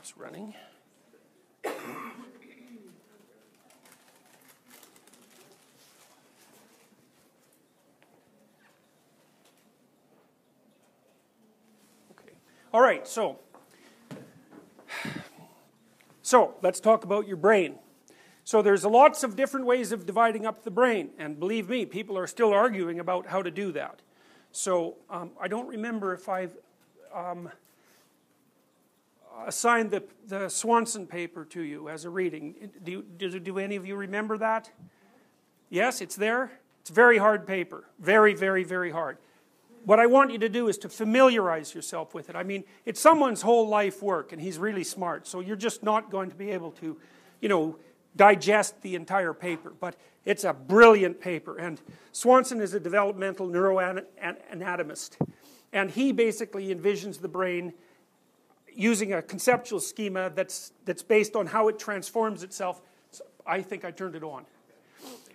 It's running. Okay. All right, so let's talk about your brain. So there's lots of different ways of dividing up the brain, and believe me, people are still arguing about how to do that. So I don't remember if I've assigned the Swanson paper to you as a reading. Do any of you remember that? Yes, it's there. It's a very hard paper. Very, very, very hard. What I want you to do is to familiarize yourself with it. I mean, it's someone's whole life work, and he's really smart, so you're just not going to be able to, digest the entire paper. But it's a brilliant paper, and Swanson is a developmental neuroanatomist, and he basically envisions the brain using a conceptual schema that's based on how it transforms itself. I think I turned it on.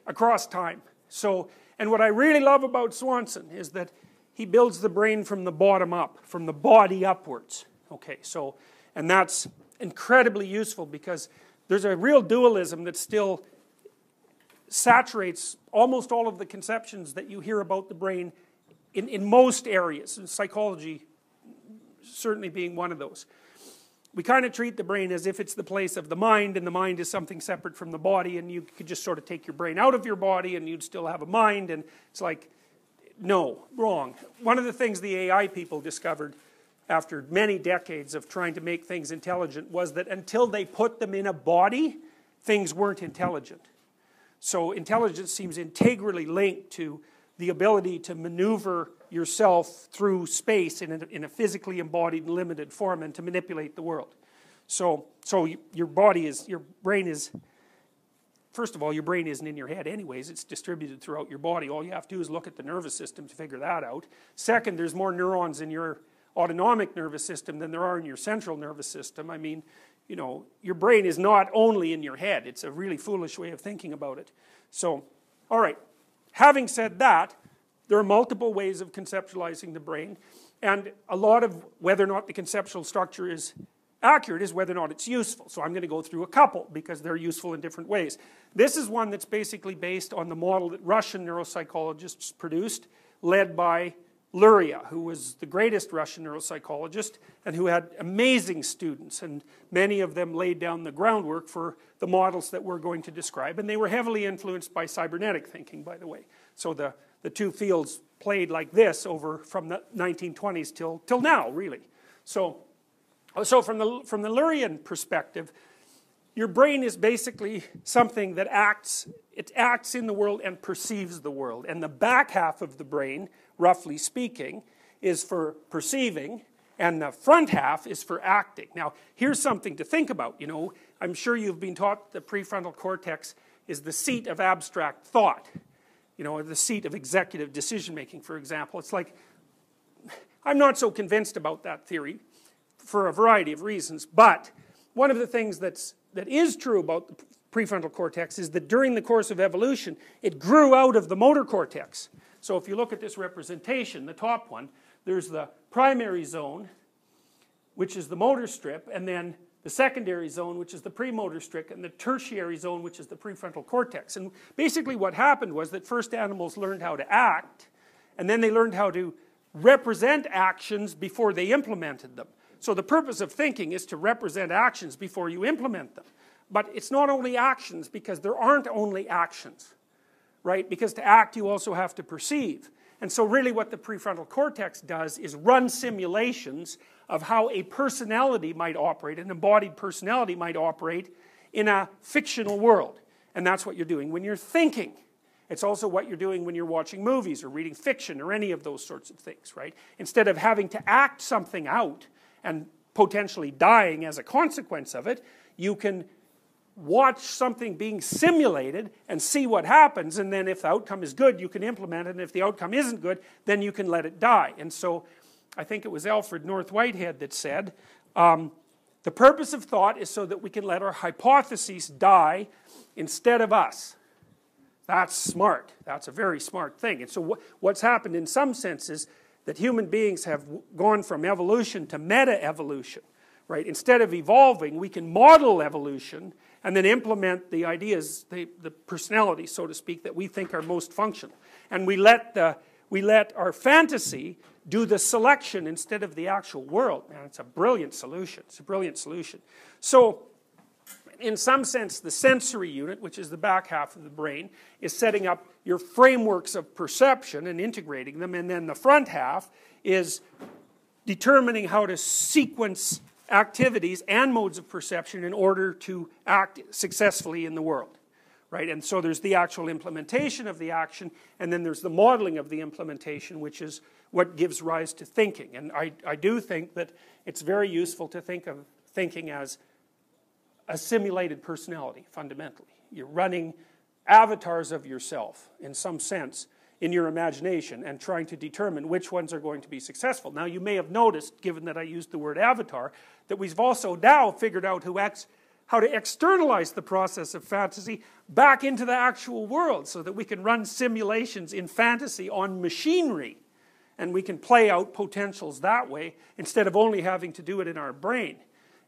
Across time. So, and what I really love about Swanson is that he builds the brain from the bottom up, from the body upwards. Okay, so, and that's incredibly useful because there's a real dualism that still saturates almost all of the conceptions that you hear about the brain in most areas, and psychology certainly being one of those. We kind of treat the brain as if it's the place of the mind, and the mind is something separate from the body, and you could just sort of take your brain out of your body and you'd still have a mind, and it's like, no, wrong. One of the things the AI people discovered after many decades of trying to make things intelligent was that until they put them in a body, things weren't intelligent. So intelligence seems integrally linked to the ability to maneuver yourself through space in a physically embodied and limited form and to manipulate the world. So your brain is, first of all, your brain isn't in your head anyways, it's distributed throughout your body. All you have to do is look at the nervous system to figure that out. Second, there's more neurons in your autonomic nervous system than there are in your central nervous system. I mean, your brain is not only in your head. It's a really foolish way of thinking about it. So, all right. Having said that, there are multiple ways of conceptualizing the brain, and a lot of whether or not the conceptual structure is accurate is whether or not it's useful. So I'm going to go through a couple because they're useful in different ways. This is one that's basically based on the model that Russian neuropsychologists produced, led by Luria, who was the greatest Russian neuropsychologist and who had amazing students, and many of them laid down the groundwork for the models that we're going to describe, and they were heavily influenced by cybernetic thinking, by the way. So the two fields played like this over from the 1920s till now, really. So from the Lurian perspective, your brain is basically something that acts in the world and perceives the world, and the back half of the brain, roughly speaking, is for perceiving, and the front half is for acting. Now, here's something to think about. I'm sure you've been taught the prefrontal cortex is the seat of abstract thought, the seat of executive decision-making, for example. It's like, I'm not so convinced about that theory for a variety of reasons, but one of the things that is true about the prefrontal cortex is that during the course of evolution, it grew out of the motor cortex. So if you look at this representation, the top one, there's the primary zone, which is the motor strip, and then the secondary zone, which is the premotor strip, and the tertiary zone, which is the prefrontal cortex. And basically what happened was that first animals learned how to act, and then they learned how to represent actions before they implemented them. So the purpose of thinking is to represent actions before you implement them. But it's not only actions, because there aren't only actions, right? Because to act, you also have to perceive. And so really what the prefrontal cortex does is run simulations of how a personality might operate, an embodied personality might operate in a fictional world. And that's what you're doing when you're thinking. It's also what you're doing when you're watching movies or reading fiction or any of those sorts of things, right? Instead of having to act something out and potentially dying as a consequence of it, you can watch something being simulated and see what happens, and then if the outcome is good, you can implement it, and if the outcome isn't good, then you can let it die. And so, I think it was Alfred North Whitehead that said, the purpose of thought is so that we can let our hypotheses die instead of us. That's smart. That's a very smart thing. And so what's happened in some sense is that human beings have gone from evolution to meta-evolution, right? Instead of evolving, we can model evolution and then implement the ideas, the personality, so to speak, that we think are most functional. And we let our fantasy do the selection instead of the actual world. Man, it's a brilliant solution. It's a brilliant solution. So, in some sense, the sensory unit, which is the back half of the brain, is setting up your frameworks of perception and integrating them, and then the front half is determining how to sequence activities and modes of perception in order to act successfully in the world, right? And so there's the actual implementation of the action, and then there's the modeling of the implementation, which is what gives rise to thinking. And I do think that it's very useful to think of thinking as a simulated personality, fundamentally. You're running avatars of yourself, in some sense, in your imagination, and trying to determine which ones are going to be successful. Now, you may have noticed, given that I used the word avatar, that we've also now figured out how to externalize the process of fantasy back into the actual world, so that we can run simulations in fantasy on machinery, and we can play out potentials that way, instead of only having to do it in our brain.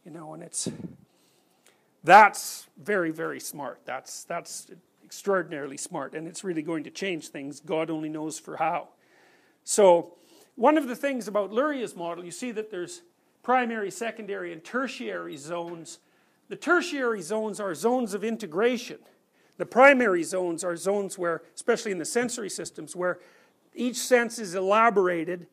You know, and that's very, very smart. That's extraordinarily smart, and it's really going to change things. God only knows for how. So, one of the things about Luria's model, you see that there's primary, secondary, and tertiary zones. The tertiary zones are zones of integration. The primary zones are zones where, especially in the sensory systems, where each sense is elaborated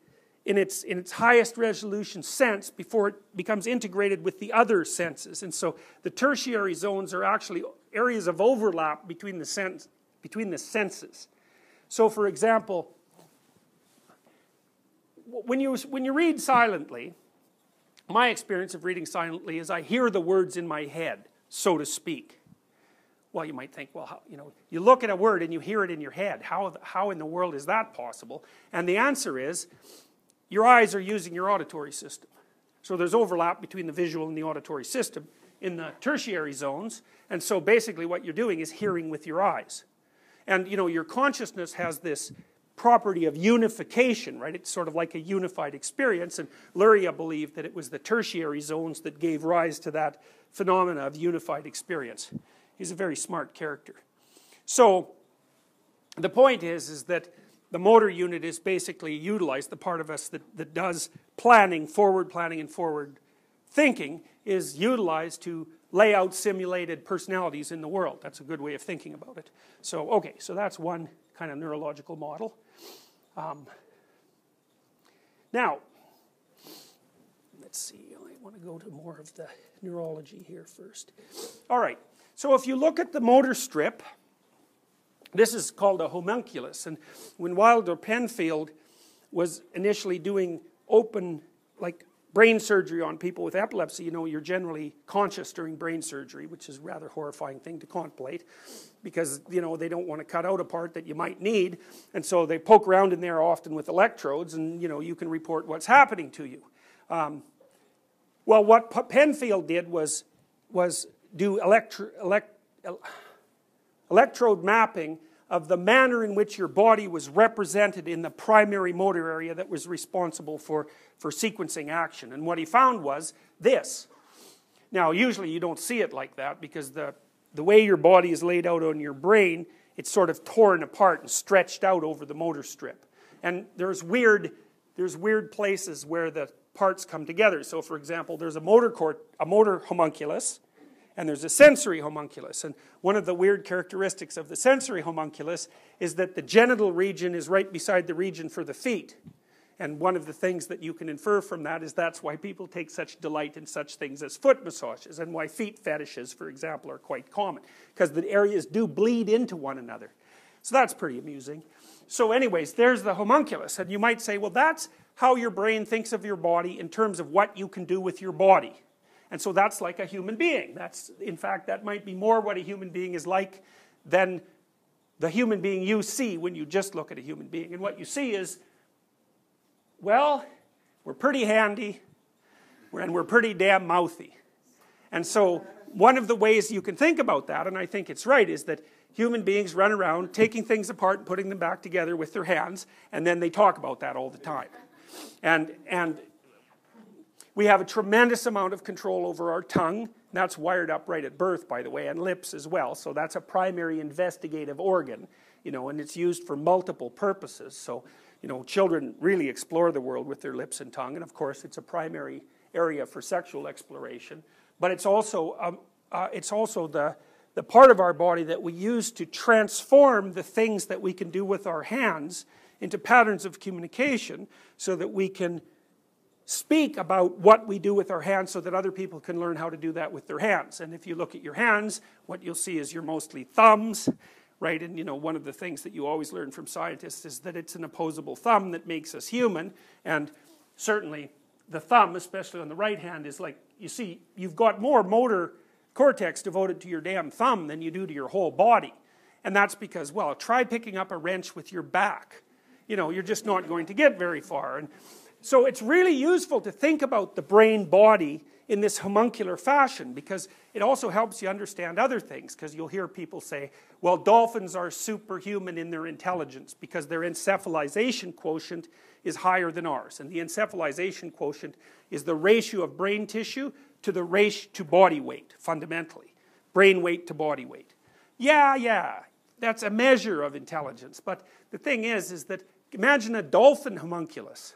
in its highest resolution sense before it becomes integrated with the other senses. And so the tertiary zones are actually areas of overlap between the senses. So, for example, when you read silently, my experience of reading silently is I hear the words in my head, so to speak. Well, you might think, well, you look at a word and you hear it in your head. How in the world is that possible? And the answer is, your eyes are using your auditory system. So there's overlap between the visual and the auditory system in the tertiary zones. And so basically what you're doing is hearing with your eyes. And your consciousness has this property of unification, right? It's sort of like a unified experience. And Luria believed that it was the tertiary zones that gave rise to that phenomena of unified experience. He's a very smart character. So the point is that the motor unit is basically utilized, the part of us that does planning, and forward thinking, is utilized to lay out simulated personalities in the world. That's a good way of thinking about it. So, okay, so that's one kind of neurological model. Now, let's see, I want to go to more of the neurology here first. All right, so if you look at the motor strip, this is called a homunculus, and when Wilder Penfield was initially doing open, like brain surgery on people with epilepsy, you're generally conscious during brain surgery, which is a rather horrifying thing to contemplate, because, they don't want to cut out a part that you might need, and so they poke around in there often with electrodes, and, you can report what's happening to you. Well, what Penfield did was do electrode mapping of the manner in which your body was represented in the primary motor area that was responsible for sequencing action. And what he found was this. Now, usually you don't see it like that, because the way your body is laid out on your brain, it's sort of torn apart and stretched out over the motor strip. And there's weird places where the parts come together. So, for example, there's a motor homunculus, and there's a sensory homunculus. And one of the weird characteristics of the sensory homunculus is that the genital region is right beside the region for the feet. And one of the things that you can infer from that is that's why people take such delight in such things as foot massages, and why feet fetishes, for example, are quite common, because the areas do bleed into one another. So that's pretty amusing. So anyways, there's the homunculus. And you might say, well, that's how your brain thinks of your body in terms of what you can do with your body. And so that's like a human being. In fact, that might be more what a human being is like than the human being you see when you just look at a human being. And what you see is, well, we're pretty handy, and we're pretty damn mouthy. And so one of the ways you can think about that, and I think it's right, is that human beings run around taking things apart and putting them back together with their hands, and then they talk about that all the time. And We have a tremendous amount of control over our tongue. That's wired up right at birth, by the way, and lips as well. So that's a primary investigative organ, and it's used for multiple purposes. So, children really explore the world with their lips and tongue, and of course it's a primary area for sexual exploration. But it's also the part of our body that we use to transform the things that we can do with our hands into patterns of communication so that we can speak about what we do with our hands so that other people can learn how to do that with their hands. And if you look at your hands, what you'll see is you're mostly thumbs, right? And one of the things that you always learn from scientists is that it's an opposable thumb that makes us human. And certainly the thumb, especially on the right hand, is like, you see, you've got more motor cortex devoted to your damn thumb than you do to your whole body. And that's because, well, try picking up a wrench with your back. You're just not going to get very far. And so it's really useful to think about the brain-body in this homuncular fashion, because it also helps you understand other things, because you'll hear people say, well, dolphins are superhuman in their intelligence because their encephalization quotient is higher than ours. And the encephalization quotient is the ratio of brain tissue to the ratio to body weight, fundamentally. Brain weight to body weight. Yeah, that's a measure of intelligence. But the thing is that imagine a dolphin homunculus.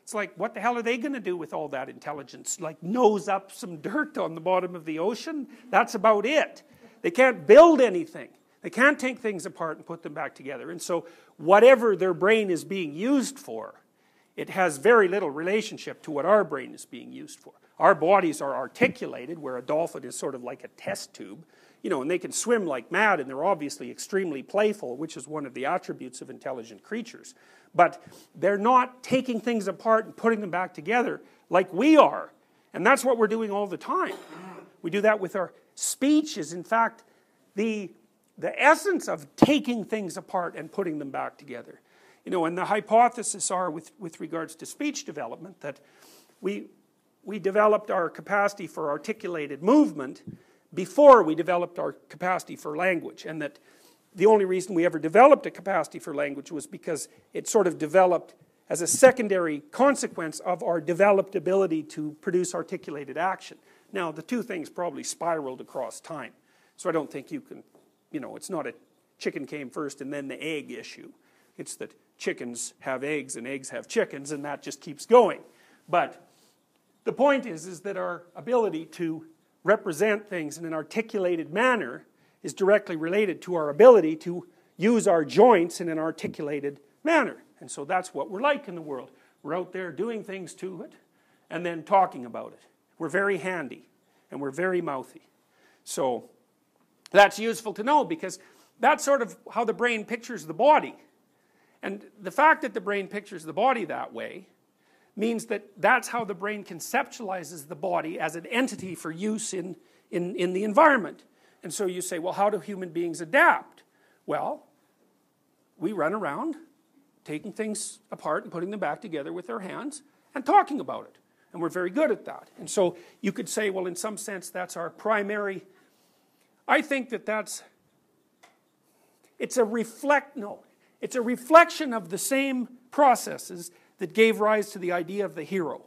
It's like, what the hell are they going to do with all that intelligence? Like nose up some dirt on the bottom of the ocean? That's about it. They can't build anything. They can't take things apart and put them back together. And so whatever their brain is being used for, it has very little relationship to what our brain is being used for. Our bodies are articulated, where a dolphin is sort of like a test tube, and they can swim like mad, and they're obviously extremely playful, which is one of the attributes of intelligent creatures. But they're not taking things apart and putting them back together like we are. And that's what we're doing all the time. We do that with our speech, is in fact the essence of taking things apart and putting them back together. And the hypotheses are with regards to speech development that we developed our capacity for articulated movement before we developed our capacity for language, and that the only reason we ever developed a capacity for language was because it sort of developed as a secondary consequence of our developed ability to produce articulated action. Now, the two things probably spiraled across time. So I don't think you can, it's not a chicken came first and then the egg issue. It's that chickens have eggs and eggs have chickens, and that just keeps going. But the point is that our ability to represent things in an articulated manner is directly related to our ability to use our joints in an articulated manner. And so that's what we're like in the world. We're out there doing things to it and then talking about it. We're very handy and we're very mouthy. So that's useful to know, because that's sort of how the brain pictures the body. And the fact that the brain pictures the body that way means that that's how the brain conceptualizes the body as an entity for use in the environment. And so you say, well, how do human beings adapt? Well, we run around taking things apart and putting them back together with our hands and talking about it. And we're very good at that. And so you could say, well, in some sense, that's our primary. I think that it's a reflection of the same processes that gave rise to the idea of the hero.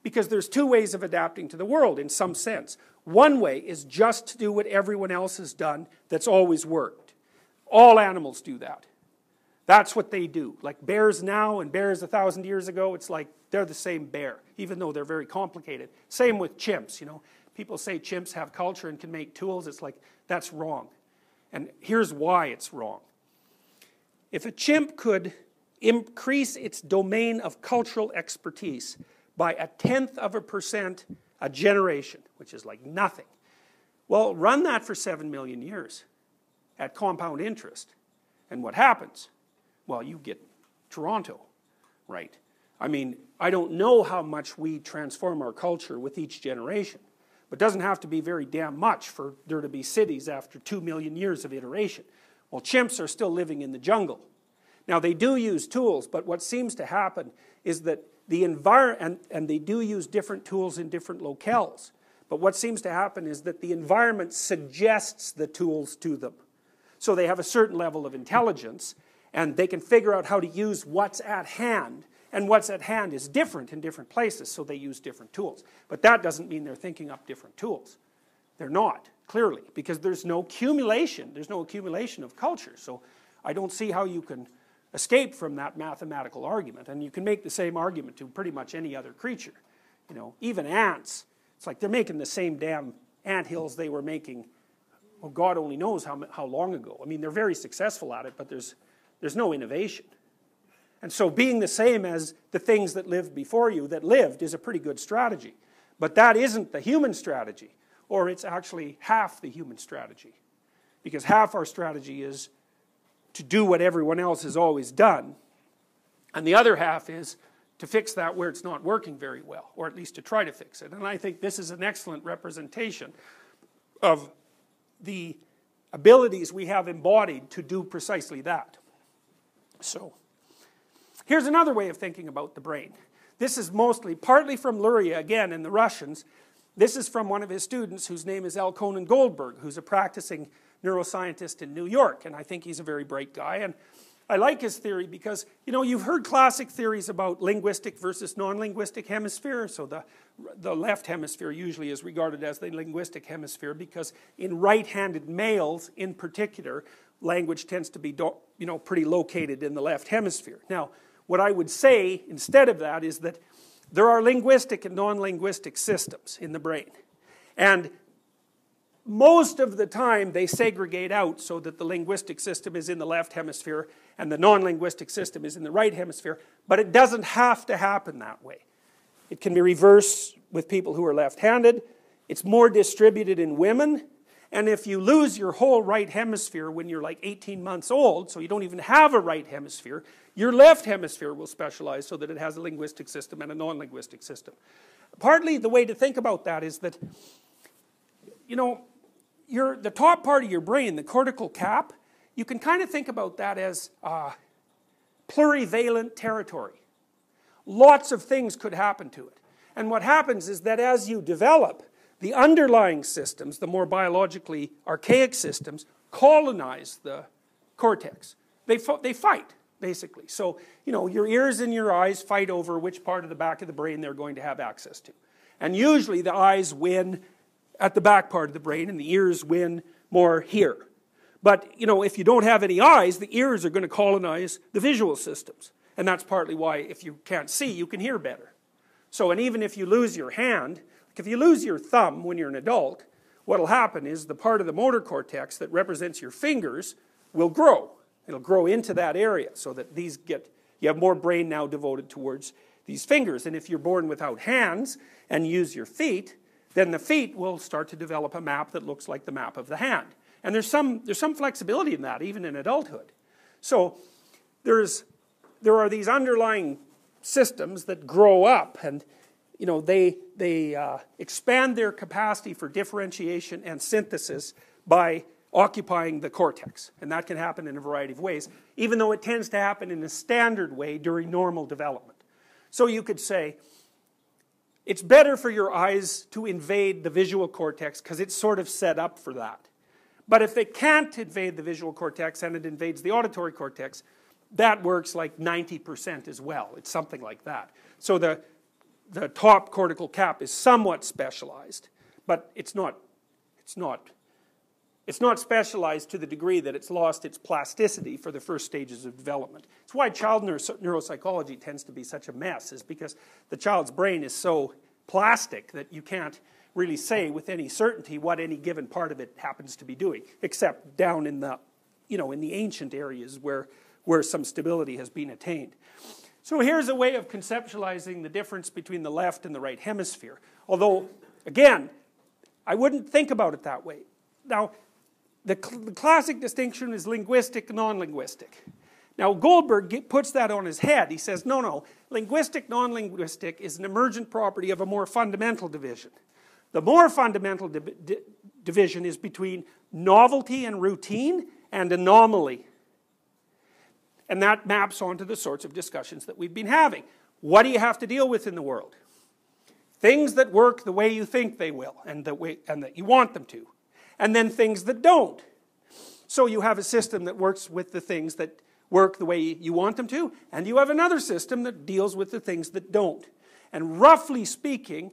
Because there's two ways of adapting to the world, in some sense. One way is just to do what everyone else has done that's always worked. All animals do that. That's what they do. Like bears now and bears 1,000 years ago, it's like they're the same bear, even though they're very complicated. Same with chimps, People say chimps have culture and can make tools. It's like, that's wrong. And here's why it's wrong. If a chimp could increase its domain of cultural expertise by 0.1% a generation, which is like nothing. Well, run that for 7 million years at compound interest. And what happens? Well, you get Toronto, right? I mean, I don't know how much we transform our culture with each generation, but it doesn't have to be very damn much for there to be cities after 2 million years of iteration. Well, chimps are still living in the jungle. Now, they do use tools, but what seems to happen is that the environment, and they do use different tools in different locales, but what seems to happen is that the environment suggests the tools to them. So they have a certain level of intelligence, and they can figure out how to use what's at hand, And what's at hand is different in different places, so they use different tools. But that doesn't mean they're thinking up different tools. They're not, clearly, because there's no accumulation. There's no accumulation of culture. So I don't see how you can escape from that mathematical argument. And you can make the same argument to pretty much any other creature. You know, even ants, it's like they're making the same damn anthills they were making, well, God only knows how long ago. I mean, they're very successful at it, but there's no innovation. And so being the same as the things that lived before you that lived is a pretty good strategy. But that isn't the human strategy, or it's actually half the human strategy. Because half our strategy is to do what everyone else has always done, and the other half is to fix that where it's not working very well, or at least to try to fix it. And I think this is an excellent representation of the abilities we have embodied to do precisely that. So, here's another way of thinking about the brain. This is partly from Luria, again, in the Russians. This is from one of his students whose name is L. Conan Goldberg, who's a practicing neuroscientist in New York, and I think he's a very bright guy. And I like his theory because, you know, you've heard classic theories about linguistic versus non-linguistic hemisphere. So the left hemisphere usually is regarded as the linguistic hemisphere because in right-handed males in particular, language tends to be, you know, pretty located in the left hemisphere. Now, what I would say instead of that is that there are linguistic and non-linguistic systems in the brain. And most of the time they segregate out so that the linguistic system is in the left hemisphere and the non-linguistic system is in the right hemisphere, but it doesn't have to happen that way. It can be reversed with people who are left-handed. It's more distributed in women. And if you lose your whole right hemisphere when you're like 18 months old, so you don't even have a right hemisphere, your left hemisphere will specialize so that it has a linguistic system and a non-linguistic system. Partly the way to think about that is that, you know, the top part of your brain, the cortical cap, you can kind of think about that as plurivalent territory. Lots of things could happen to it. And what happens is that as you develop, the underlying systems, the more biologically archaic systems, colonize the cortex. They fight, basically. So, you know, your ears and your eyes fight over which part of the back of the brain they're going to have access to. And usually the eyes win at the back part of the brain and the ears win more here. But, you know, if you don't have any eyes, the ears are going to colonize the visual systems. And that's partly why if you can't see, you can hear better. So, and even if you lose your hand, like if you lose your thumb when you're an adult, what will happen is the part of the motor cortex that represents your fingers will grow. It'll grow into that area so that you have more brain now devoted towards these fingers. And if you're born without hands and use your feet, then the feet will start to develop a map that looks like the map of the hand. And there's some flexibility in that, even in adulthood. So there are these underlying systems that grow up, and you know they expand their capacity for differentiation and synthesis by occupying the cortex. And that can happen in a variety of ways, even though it tends to happen in a standard way during normal development. So you could say, it's better for your eyes to invade the visual cortex because it's sort of set up for that. But if they can't invade the visual cortex and it invades the auditory cortex, that works like 90% as well. It's something like that. So the top cortical cap is somewhat specialized, but it's not specialized to the degree that it's lost its plasticity for the first stages of development. It's why child neuropsychology tends to be such a mess, is because the child's brain is so plastic that you can't really say with any certainty what any given part of it happens to be doing, except down in the, you know, in the ancient areas where some stability has been attained. So here's a way of conceptualizing the difference between the left and the right hemisphere. Although, again, I wouldn't think about it that way. Now, the classic distinction is linguistic, non-linguistic. Now, Goldberg puts that on his head. He says, no, linguistic, non-linguistic is an emergent property of a more fundamental division. The more fundamental division is between novelty and routine and anomaly. And that maps onto the sorts of discussions that we've been having. What do you have to deal with in the world? Things that work the way you think they will and that you want them to. And then things that don't. So you have a system that works with the things that work the way you want them to, and you have another system that deals with the things that don't. And roughly speaking,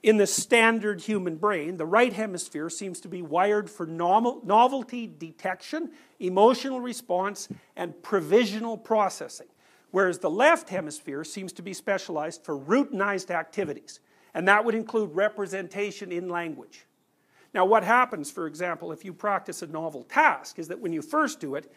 in the standard human brain, the right hemisphere seems to be wired for novelty detection, emotional response, and provisional processing, whereas the left hemisphere seems to be specialized for routinized activities, and that would include representation in language. Now what happens, for example, if you practice a novel task, is that when you first do it,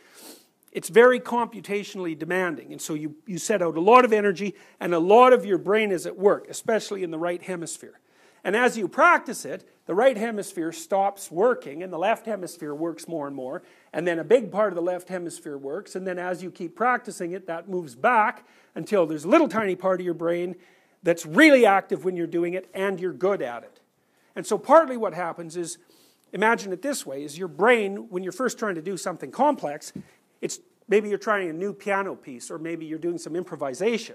it's very computationally demanding, and so you set out a lot of energy, and a lot of your brain is at work, especially in the right hemisphere. And as you practice it, the right hemisphere stops working and the left hemisphere works more and more, and then a big part of the left hemisphere works, and then as you keep practicing it, that moves back until there's a little tiny part of your brain that's really active when you're doing it and you're good at it. And so partly what happens is, imagine it this way, is your brain, when you're first trying to do something complex, maybe you're trying a new piano piece, or maybe you're doing some improvisation.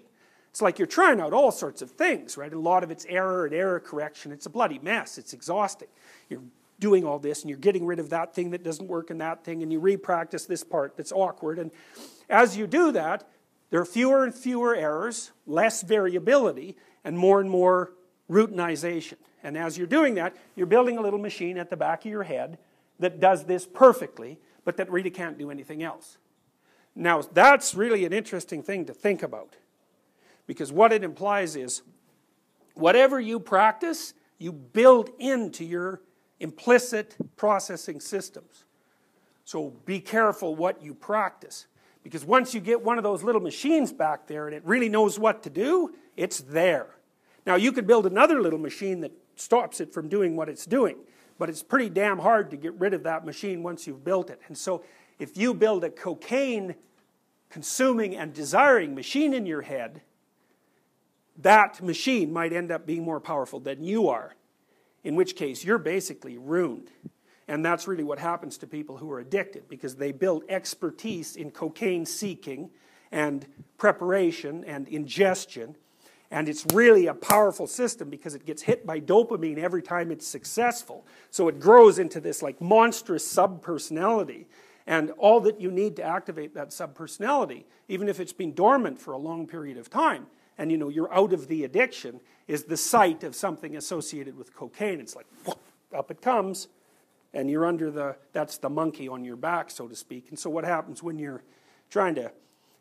It's like you're trying out all sorts of things, right? A lot of it's error and error correction. It's a bloody mess. It's exhausting. You're doing all this, and you're getting rid of that thing that doesn't work and that thing, and you re-practice this part that's awkward. And as you do that, there are fewer and fewer errors, less variability, and more routinization. And as you're doing that, you're building a little machine at the back of your head that does this perfectly, but that really can't do anything else. Now, that's really an interesting thing to think about. Because what it implies is, whatever you practice, you build into your implicit processing systems. So be careful what you practice. Because once you get one of those little machines back there and it really knows what to do, it's there. Now you could build another little machine that stops it from doing what it's doing. But it's pretty damn hard to get rid of that machine once you've built it. And so if you build a cocaine-consuming and desiring machine in your head, that machine might end up being more powerful than you are, in which case you're basically ruined. And that's really what happens to people who are addicted, because they build expertise in cocaine seeking and preparation and ingestion, and it's really a powerful system because it gets hit by dopamine every time it's successful. So it grows into this like monstrous subpersonality, and all that you need to activate that subpersonality, even if it's been dormant for a long period of time, and you know you're out of the addiction, is the sight of something associated with cocaine. It's like, whoop, up it comes, and you're under that's the monkey on your back, so to speak. And so what happens when you're trying to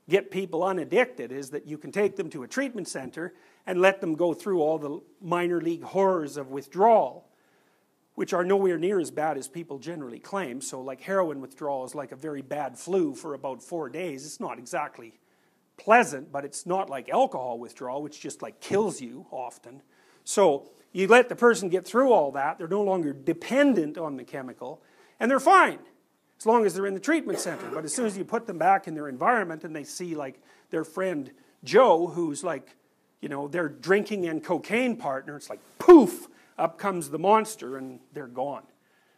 get people unaddicted is that you can take them to a treatment center and let them go through all the minor league horrors of withdrawal, which are nowhere near as bad as people generally claim. So like heroin withdrawal is like a very bad flu for about 4 days. It's not exactly pleasant, but it's not like alcohol withdrawal, which just like kills you often. So you let the person get through all that, they're no longer dependent on the chemical, and they're fine, as long as they're in the treatment center. But as soon as you put them back in their environment and they see like their friend Joe, who's like, you know, their drinking and cocaine partner, it's like poof, up comes the monster and they're gone.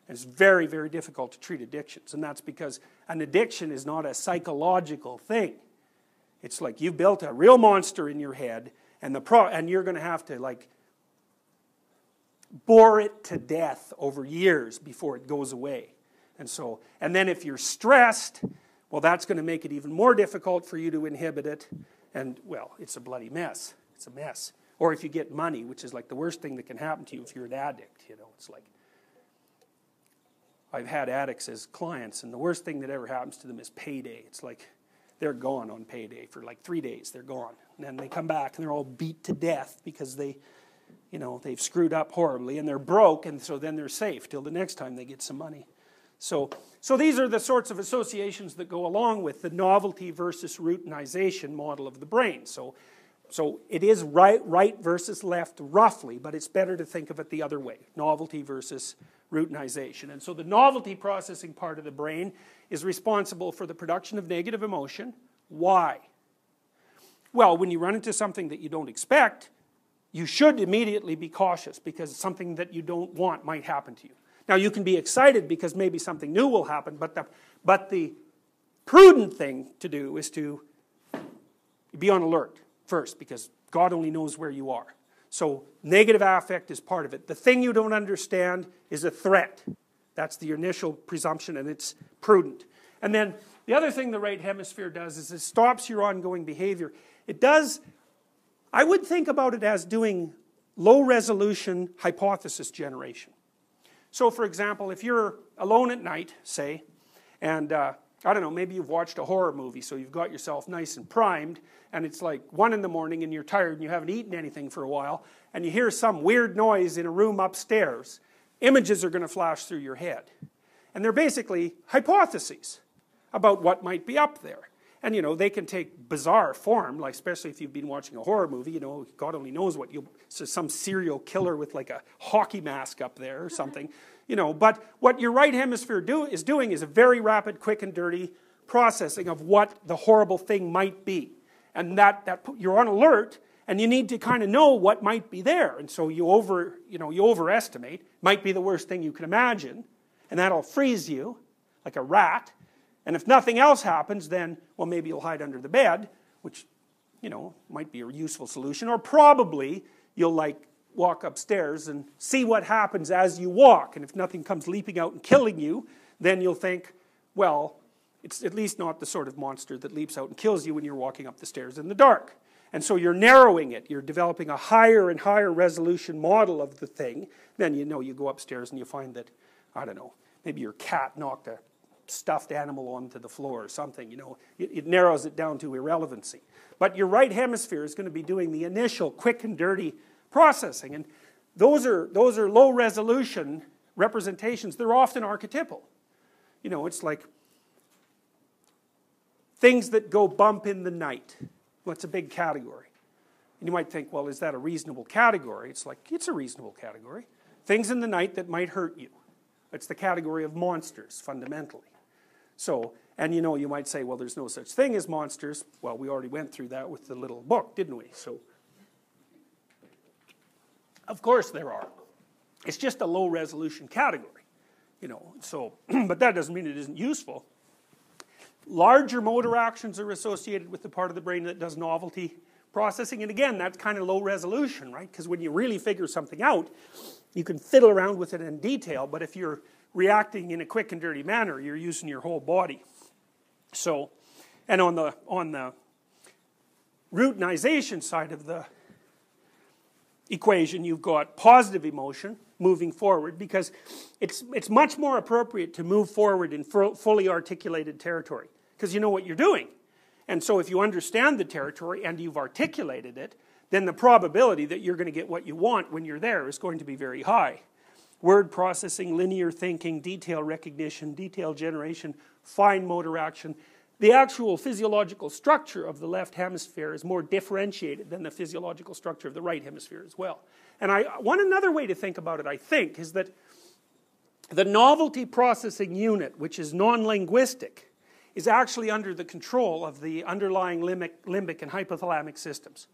And it's very, very difficult to treat addictions, and that's because an addiction is not a psychological thing. It's like you've built a real monster in your head, and you're going to have to like bore it to death over years before it goes away. And then if you're stressed, well, that's going to make it even more difficult for you to inhibit it, and well, it's a bloody mess. It's a mess. Or if you get money, which is like the worst thing that can happen to you if you're an addict, you know, it's like, I've had addicts as clients, and the worst thing that ever happens to them is payday. It's like, they're gone on payday for like 3 days. They're gone. And then they come back and they're all beat to death because they've screwed up horribly and they're broke, and so then they're safe till the next time they get some money. So these are the sorts of associations that go along with the novelty versus routinization model of the brain. So it is right versus left roughly, but it's better to think of it the other way, novelty versus routinization. And so the novelty processing part of the brain is responsible for the production of negative emotion. Why? Well, when you run into something that you don't expect, you should immediately be cautious because something that you don't want might happen to you. Now you can be excited because maybe something new will happen, but the prudent thing to do is to be on alert first, because God only knows where you are. So negative affect is part of it. The thing you don't understand is a threat. That's the initial presumption, and it's prudent. And then The other thing the right hemisphere does is it stops your ongoing behavior. It does, I would think about it as doing low-resolution hypothesis generation. So for example, if you're alone at night, say, and I don't know, maybe you've watched a horror movie, so you've got yourself nice and primed, and it's like 1 in the morning and you're tired and you haven't eaten anything for a while, and you hear some weird noise in a room upstairs, images are going to flash through your head. And they're basically hypotheses about what might be up there. And, you know, they can take bizarre form, like especially if you've been watching a horror movie, you know, God only knows what so some serial killer with like a hockey mask up there or something, you know. But what your right hemisphere is doing is a very rapid, quick and dirty processing of what the horrible thing might be. And you're on alert, and you need to kind of know what might be there. And so you overestimate, might be the worst thing you can imagine, and that'll freeze you like a rat. And if nothing else happens, then, well, maybe you'll hide under the bed, which, you know, might be a useful solution. Or probably you'll, like, walk upstairs and see what happens as you walk. And if nothing comes leaping out and killing you, then you'll think, well, it's at least not the sort of monster that leaps out and kills you when you're walking up the stairs in the dark. And so you're narrowing it. You're developing a higher and higher resolution model of the thing. Then, you know, you go upstairs and you find that, I don't know, maybe your cat knocked a stuffed animal onto the floor or something, you know, it narrows it down to irrelevancy. But your right hemisphere is going to be doing the initial quick and dirty processing, and those are low resolution representations. They're often archetypal. You know, it's like things that go bump in the night. Well, it's a big category. And you might think, well, is that a reasonable category? It's like, it's a reasonable category. Things in the night that might hurt you. It's the category of monsters, fundamentally. So, and you know, you might say, well, there's no such thing as monsters. Well, we already went through that with the little book, didn't we? So, of course there are. It's just a low-resolution category, you know. So, but that doesn't mean it isn't useful. Larger motor actions are associated with the part of the brain that does novelty processing. And again, that's kind of low resolution, right? Because when you really figure something out, you can fiddle around with it in detail, but if you're reacting in a quick and dirty manner, you're using your whole body. So, and on the routinization side of the equation, you've got positive emotion moving forward, because it's much more appropriate to move forward in fully articulated territory, because you know what you're doing. And so if you understand the territory and you've articulated it, then the probability that you're going to get what you want when you're there is going to be very high. Word processing, linear thinking, detail recognition, detail generation, fine motor action. The actual physiological structure of the left hemisphere is more differentiated than the physiological structure of the right hemisphere as well. And another way to think about it, I think, is that the novelty processing unit, which is non-linguistic, is actually under the control of the underlying limbic and hypothalamic systems.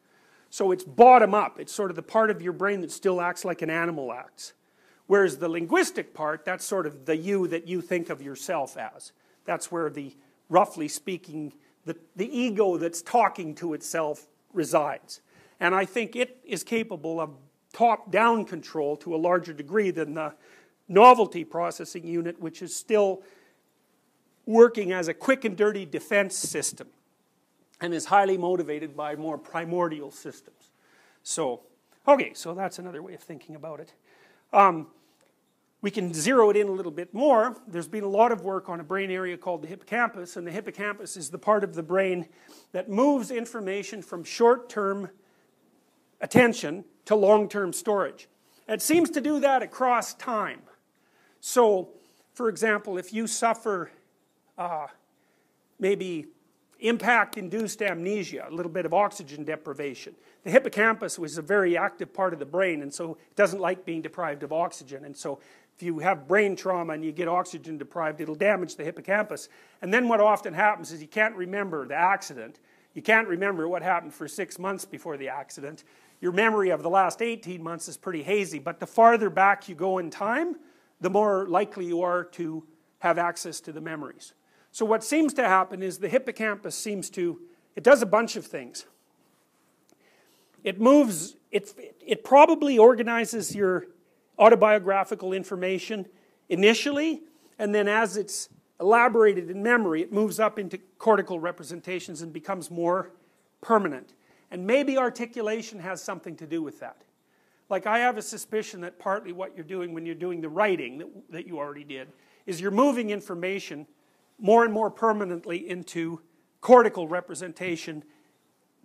So it's bottom up. It's sort of the part of your brain that still acts like an animal acts. Whereas the linguistic part, that's sort of the you that you think of yourself as. That's where the, roughly speaking, the ego that's talking to itself resides. And I think it is capable of top-down control to a larger degree than the novelty processing unit, which is still working as a quick and dirty defense system and is highly motivated by more primordial systems. So, okay, so that's another way of thinking about it. We can zero it in a little bit more. There's been a lot of work on a brain area called the hippocampus, and the hippocampus is the part of the brain that moves information from short-term attention to long-term storage. It seems to do that across time. So, for example, if you suffer maybe impact-induced amnesia, a little bit of oxygen deprivation. The hippocampus was a very active part of the brain, and so it doesn't like being deprived of oxygen. And so if you have brain trauma and you get oxygen deprived, it'll damage the hippocampus. And then what often happens is you can't remember the accident. You can't remember what happened for 6 months before the accident. Your memory of the last 18 months is pretty hazy, but the farther back you go in time, the more likely you are to have access to the memories. So what seems to happen is the hippocampus it does a bunch of things. It moves, it probably organizes your autobiographical information initially, and then as it's elaborated in memory, it moves up into cortical representations and becomes more permanent. And maybe articulation has something to do with that. Like, I have a suspicion that partly what you're doing when you're doing the writing that you already did is you're moving information more and more permanently into cortical representation,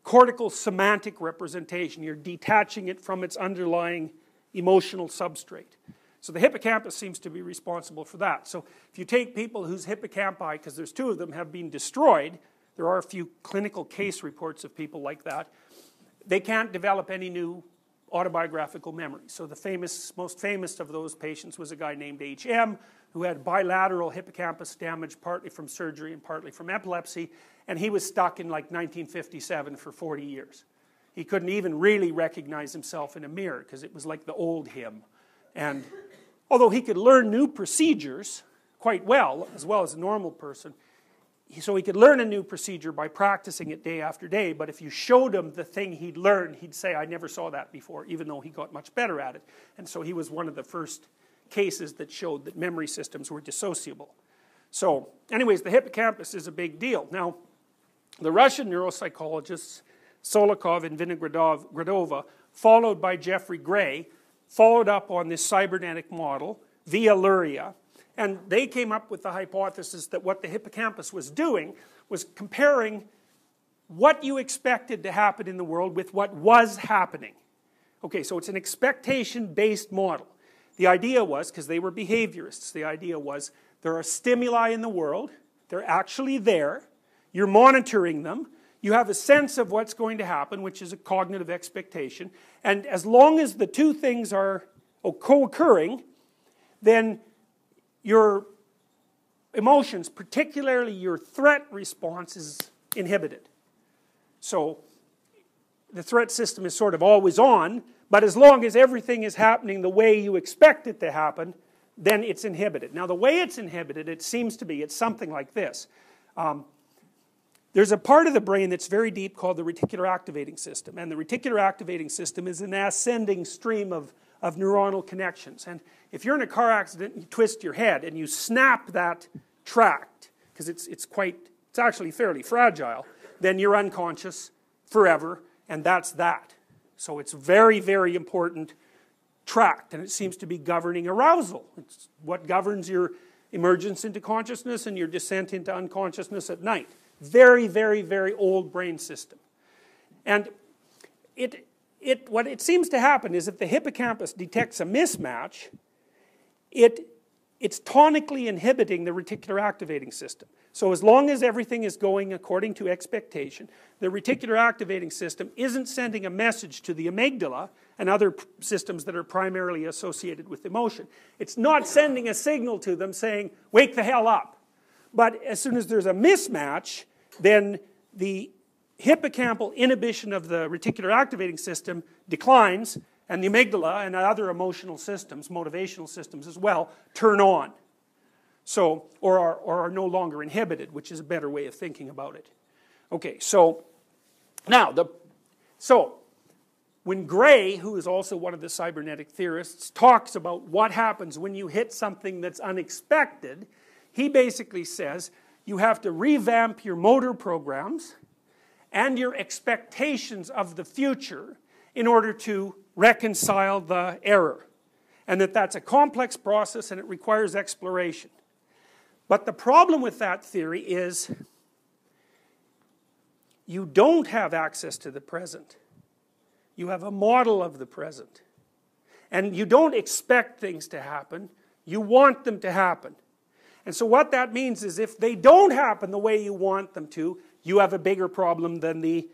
cortical semantic representation. You're detaching it from its underlying emotional substrate. So the hippocampus seems to be responsible for that. So if you take people whose hippocampi, because there's two of them, have been destroyed, there are a few clinical case reports of people like that, they can't develop any new autobiographical memory. So the most famous of those patients was a guy named H.M. who had bilateral hippocampus damage, partly from surgery and partly from epilepsy, and he was stuck in like 1957 for 40 years. He couldn't even really recognize himself in a mirror because it was like the old him. And although he could learn new procedures quite well as a normal person, so he could learn a new procedure by practicing it day after day, but if you showed him the thing he'd learned, he'd say, I never saw that before, even though he got much better at it. And so he was one of the first cases that showed that memory systems were dissociable. So, anyways, the hippocampus is a big deal. Now, the Russian neuropsychologists, Solikov and Vinogradova, followed by Jeffrey Gray, followed up on this cybernetic model via Luria. And they came up with the hypothesis that what the hippocampus was doing was comparing what you expected to happen in the world with what was happening. Okay, so it's an expectation-based model. The idea was, because they were behaviorists, the idea was there are stimuli in the world, they're actually there, you're monitoring them, you have a sense of what's going to happen, which is a cognitive expectation, and as long as the two things are co-occurring, then your emotions, particularly your threat response, is inhibited. So the threat system is sort of always on, but as long as everything is happening the way you expect it to happen, then it's inhibited. Now the way it's inhibited, it seems to be, it's something like this. There's a part of the brain that's very deep called the reticular activating system, and the reticular activating system is an ascending stream of neuronal connections. And if you're in a car accident and you twist your head and you snap that tract, because it's actually fairly fragile, then you're unconscious forever, and that's that. So it's very, very important tract, and it seems to be governing arousal. It's what governs your emergence into consciousness and your descent into unconsciousness at night. Very, very, very old brain system. And what it seems to happen is if the hippocampus detects a mismatch, it's tonically inhibiting the reticular activating system. So as long as everything is going according to expectation, the reticular activating system isn't sending a message to the amygdala and other systems that are primarily associated with emotion. It's not sending a signal to them saying, wake the hell up. But as soon as there's a mismatch, then the hippocampal inhibition of the reticular activating system declines, and the amygdala and other emotional systems, motivational systems as well, turn on. So, or are no longer inhibited, which is a better way of thinking about it. Okay, so now, when Gray, who is also one of the cybernetic theorists, talks about what happens when you hit something that's unexpected, he basically says you have to revamp your motor programs and your expectations of the future in order to reconcile the error. And that's a complex process and it requires exploration. But the problem with that theory is you don't have access to the present. You have a model of the present. And you don't expect things to happen, you want them to happen. And so what that means is if they don't happen the way you want them to, you have a bigger problem than the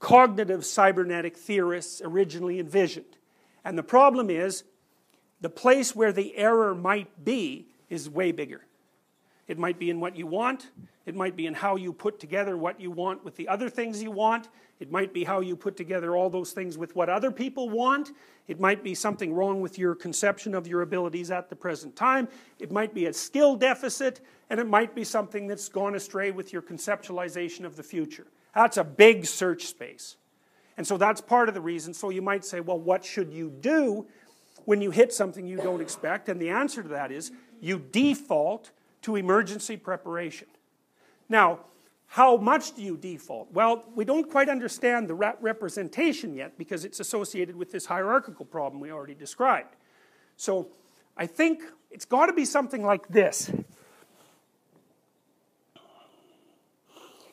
cognitive cybernetic theorists originally envisioned. And the problem is, the place where the error might be is way bigger. It might be in what you want, it might be in how you put together what you want with the other things you want, it might be how you put together all those things with what other people want, it might be something wrong with your conception of your abilities at the present time, it might be a skill deficit, and it might be something that's gone astray with your conceptualization of the future. That's a big search space. And so that's part of the reason. So you might say, well, what should you do when you hit something you don't expect? And the answer to that is, you default to emergency preparation. Now, how much do you default? Well, we don't quite understand the representation yet because it's associated with this hierarchical problem we already described. So I think it's got to be something like this.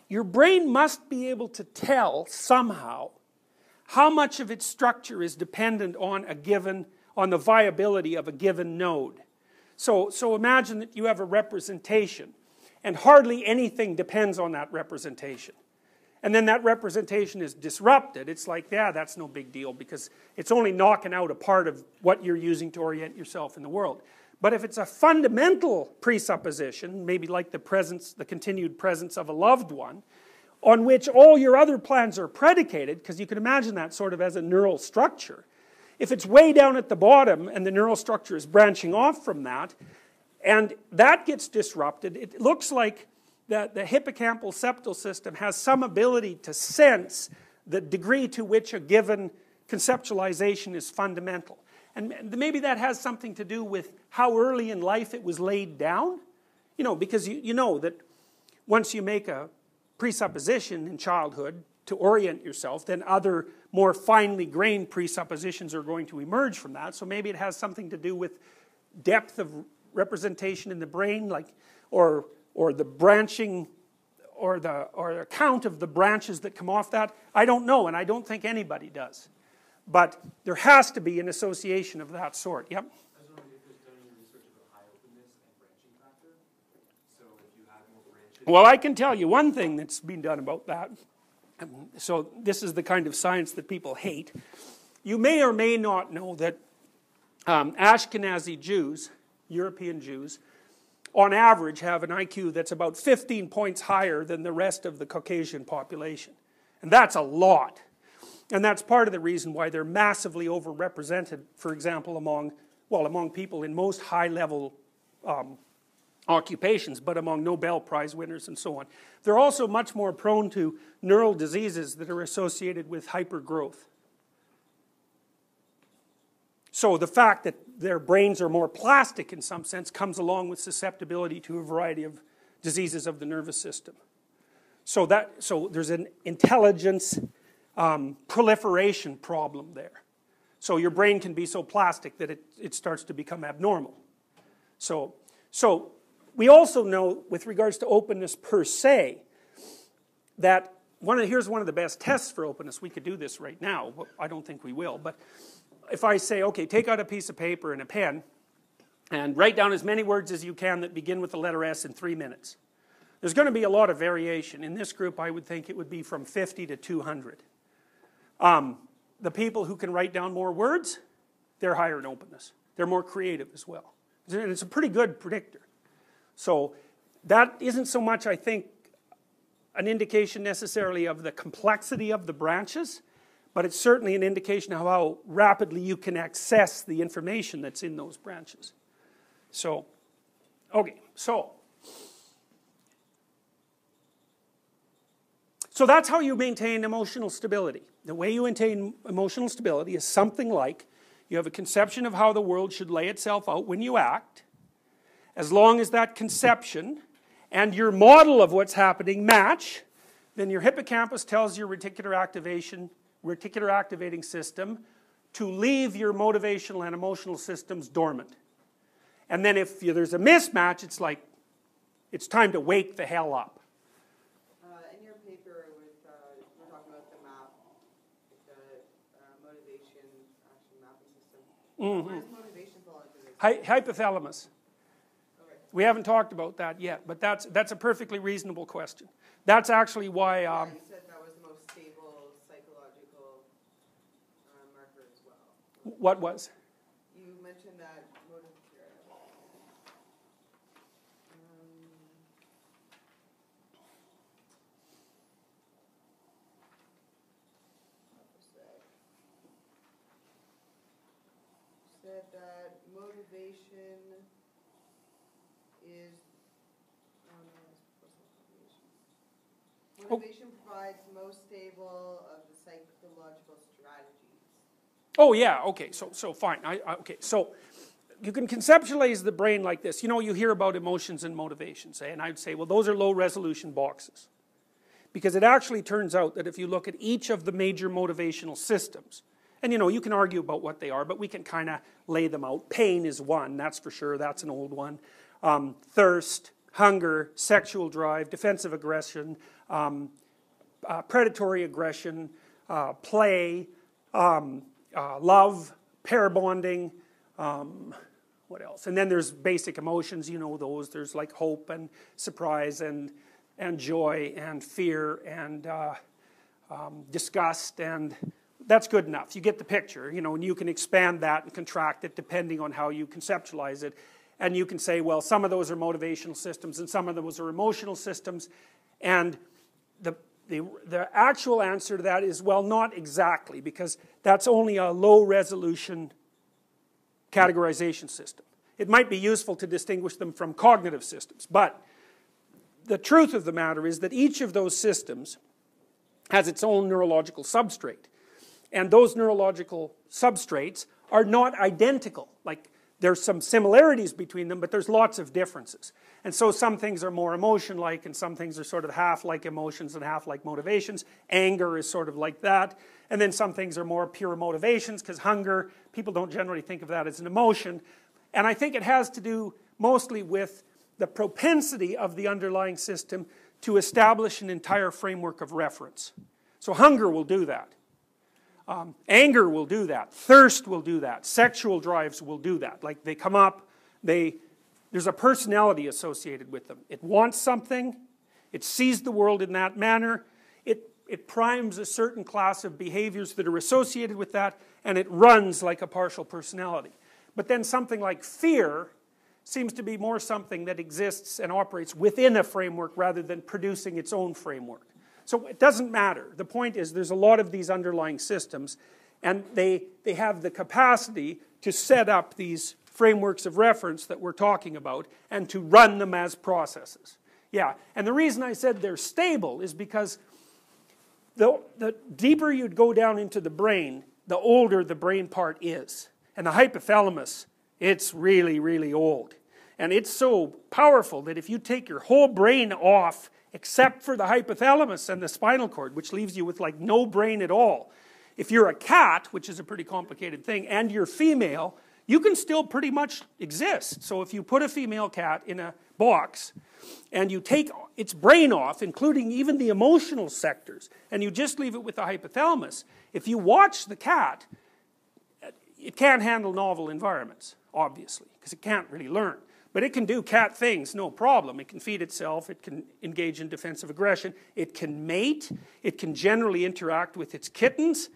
Your brain must be able to tell somehow how much of its structure is dependent on the viability of a given node. So imagine that you have a representation, and hardly anything depends on that representation. And then that representation is disrupted. It's like, yeah, that's no big deal because it's only knocking out a part of what you're using to orient yourself in the world. But if it's a fundamental presupposition, maybe like the continued presence of a loved one, on which all your other plans are predicated, because you can imagine that sort of as a neural structure, if it's way down at the bottom and the neural structure is branching off from that, and that gets disrupted, it looks like the hippocampal septal system has some ability to sense the degree to which a given conceptualization is fundamental. And maybe that has something to do with how early in life it was laid down. You know, because you know that once you make a presupposition in childhood to orient yourself, then other more finely grained presuppositions are going to emerge from that. So maybe it has something to do with depth of representation in the brain, like, or the branching, or the count of the branches that come off that. I don't know, and I don't think anybody does. But there has to be an association of that sort. Yep. I was wondering if there's done any research about high openness and branching factor. So if you have more branches. Well, I can tell you one thing that's been done about that. So this is the kind of science that people hate. You may or may not know that Ashkenazi Jews, European Jews, on average have an IQ that's about 15 points higher than the rest of the Caucasian population. And that's a lot. And that's part of the reason why they're massively overrepresented, for example, among people in most high-level occupations, but among Nobel Prize winners and so on. They're also much more prone to neural diseases that are associated with hypergrowth. So the fact that their brains are more plastic in some sense comes along with susceptibility to a variety of diseases of the nervous system. So there's an intelligence proliferation problem there. So your brain can be so plastic that it starts to become abnormal. So we also know, with regards to openness per se, that here's one of the best tests for openness. We could do this right now. I don't think we will. But if I say, okay, take out a piece of paper and a pen and write down as many words as you can that begin with the letter S in 3 minutes. There's going to be a lot of variation. In this group, I would think it would be from 50 to 200. The people who can write down more words, they're higher in openness. They're more creative as well. And it's a pretty good predictor. So that isn't so much, I think, an indication necessarily of the complexity of the branches, but it's certainly an indication of how rapidly you can access the information that's in those branches. So, okay, so that's how you maintain emotional stability. The way you maintain emotional stability is something like you have a conception of how the world should lay itself out when you act. As long as that conception and your model of what's happening match, then your hippocampus tells your reticular activating system to leave your motivational and emotional systems dormant. And then if there's a mismatch, it's like, it's time to wake the hell up. In your paper, we're talking about the map, the motivation action mapping system. Mm-hmm. Where does motivation fall into this? Hypothalamus. Okay. We haven't talked about that yet, but that's a perfectly reasonable question. That's actually why... You said that was the most stable psychological marker as well. What was? You mentioned that said that motivation is motivation provides most stable of the psychological strategies. Oh yeah, okay, so fine. Okay, so you can conceptualize the brain like this. You know, you hear about emotions and motivations, and I'd say, well, those are low resolution boxes. Because it actually turns out that if you look at each of the major motivational systems, and you know, you can argue about what they are, but we can kind of lay them out. Pain is one, that's for sure, that's an old one. Thirst, hunger, sexual drive, defensive aggression, predatory aggression, play, love, pair bonding, what else? And then there's basic emotions, you know those. There's like hope and surprise and joy and fear and disgust, and that's good enough. You get the picture, you know, and you can expand that and contract it depending on how you conceptualize it. And you can say, well, some of those are motivational systems and some of those are emotional systems. And the actual answer to that is, well, not exactly, because that's only a low resolution categorization system. It might be useful to distinguish them from cognitive systems, but the truth of the matter is that each of those systems has its own neurological substrate. And those neurological substrates are not identical. Like, there's some similarities between them, but there's lots of differences. And so some things are more emotion-like, and some things are sort of half like emotions and half like motivations. Anger is sort of like that. And then some things are more pure motivations, because hunger, people don't generally think of that as an emotion. And I think it has to do mostly with the propensity of the underlying system to establish an entire framework of reference. So hunger will do that. Anger will do that. Thirst will do that. Sexual drives will do that. Like, they come up, there's a personality associated with them. It wants something, it sees the world in that manner, it primes a certain class of behaviors that are associated with that, and it runs like a partial personality. But then something like fear seems to be more something that exists and operates within a framework rather than producing its own framework. So it doesn't matter. The point is, there's a lot of these underlying systems, and they have the capacity to set up these frameworks of reference that we're talking about and to run them as processes. Yeah, and the reason I said they're stable is because the deeper you'd go down into the brain, the older the brain part is. And the hypothalamus, it's really, really old. And it's so powerful that if you take your whole brain off, except for the hypothalamus and the spinal cord, which leaves you with like no brain at all. If you're a cat, which is a pretty complicated thing, and you're female, you can still pretty much exist. So if you put a female cat in a box, and you take its brain off, including even the emotional sectors, and you just leave it with the hypothalamus, if you watch the cat, it can't handle novel environments, obviously, because it can't really learn. But it can do cat things, no problem. It can feed itself, it can engage in defensive aggression, it can mate, it can generally interact with its kittens.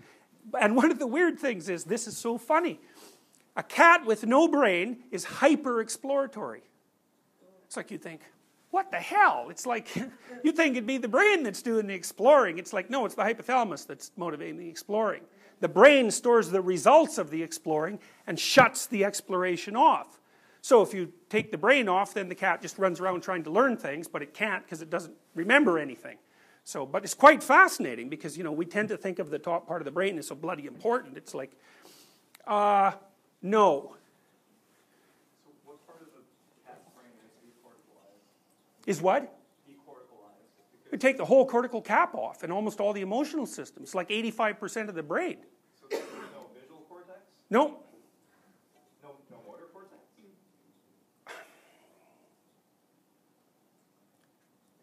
And one of the weird things is, this is so funny, a cat with no brain is hyper-exploratory. It's like you think, what the hell? It's like, you think it'd be the brain that's doing the exploring. It's like, no, it's the hypothalamus that's motivating the exploring. The brain stores the results of the exploring and shuts the exploration off. So if you take the brain off, then the cat just runs around trying to learn things, but it can't because it doesn't remember anything. So, but it's quite fascinating because, you know, we tend to think of the top part of the brain as so bloody important. It's like, no. So what part of the cat's brain is decorticalized? Is what? Decorticalized. We take the whole cortical cap off and almost all the emotional systems, like 85% of the brain. So there's no visual cortex? No. No motor cortex?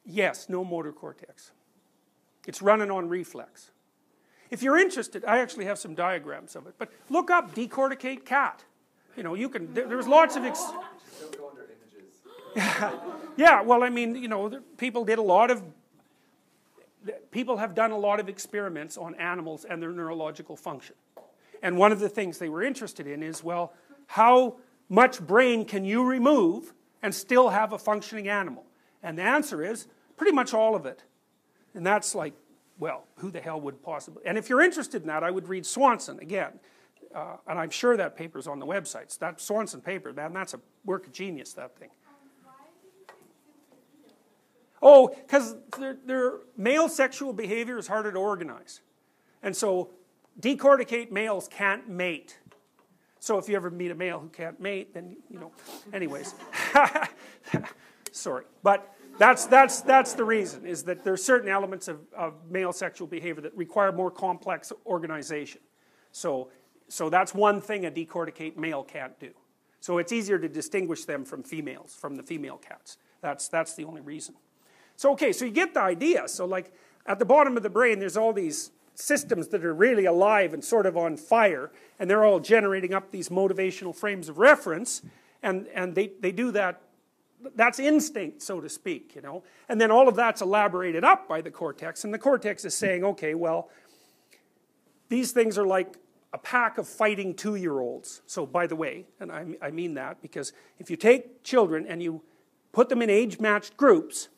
Yes, no motor cortex. It's running on reflex. If you're interested, I actually have some diagrams of it, but look up decorticate cat. You know, you can, there's lots of... Don't go under images. Yeah, well, I mean, you know, people have done a lot of experiments on animals and their neurological function. And one of the things they were interested in is, well, how much brain can you remove and still have a functioning animal? And the answer is, pretty much all of it. And that's like, well, who the hell would possibly... And if you're interested in that, I would read Swanson again. And I'm sure that paper's on the websites. That Swanson paper, man, that's a work of genius, that thing. Oh, because their male sexual behavior is harder to organize. And so decorticate males can't mate. So if you ever meet a male who can't mate, then, you know, anyways. Sorry. But that's the reason, is that there's certain elements of male sexual behavior that require more complex organization. So that's one thing a decorticate male can't do. So it's easier to distinguish them from females, from the female cats. That's the only reason. So okay, so you get the idea. So like at the bottom of the brain, there's all these systems that are really alive and sort of on fire, and they're all generating up these motivational frames of reference, and they do that. That's instinct, so to speak, you know. And then all of that's elaborated up by the cortex, and the cortex is saying, okay, well, these things are like a pack of fighting 2-year-olds. So by the way, and I mean that, because if you take children and you put them in age-matched groups,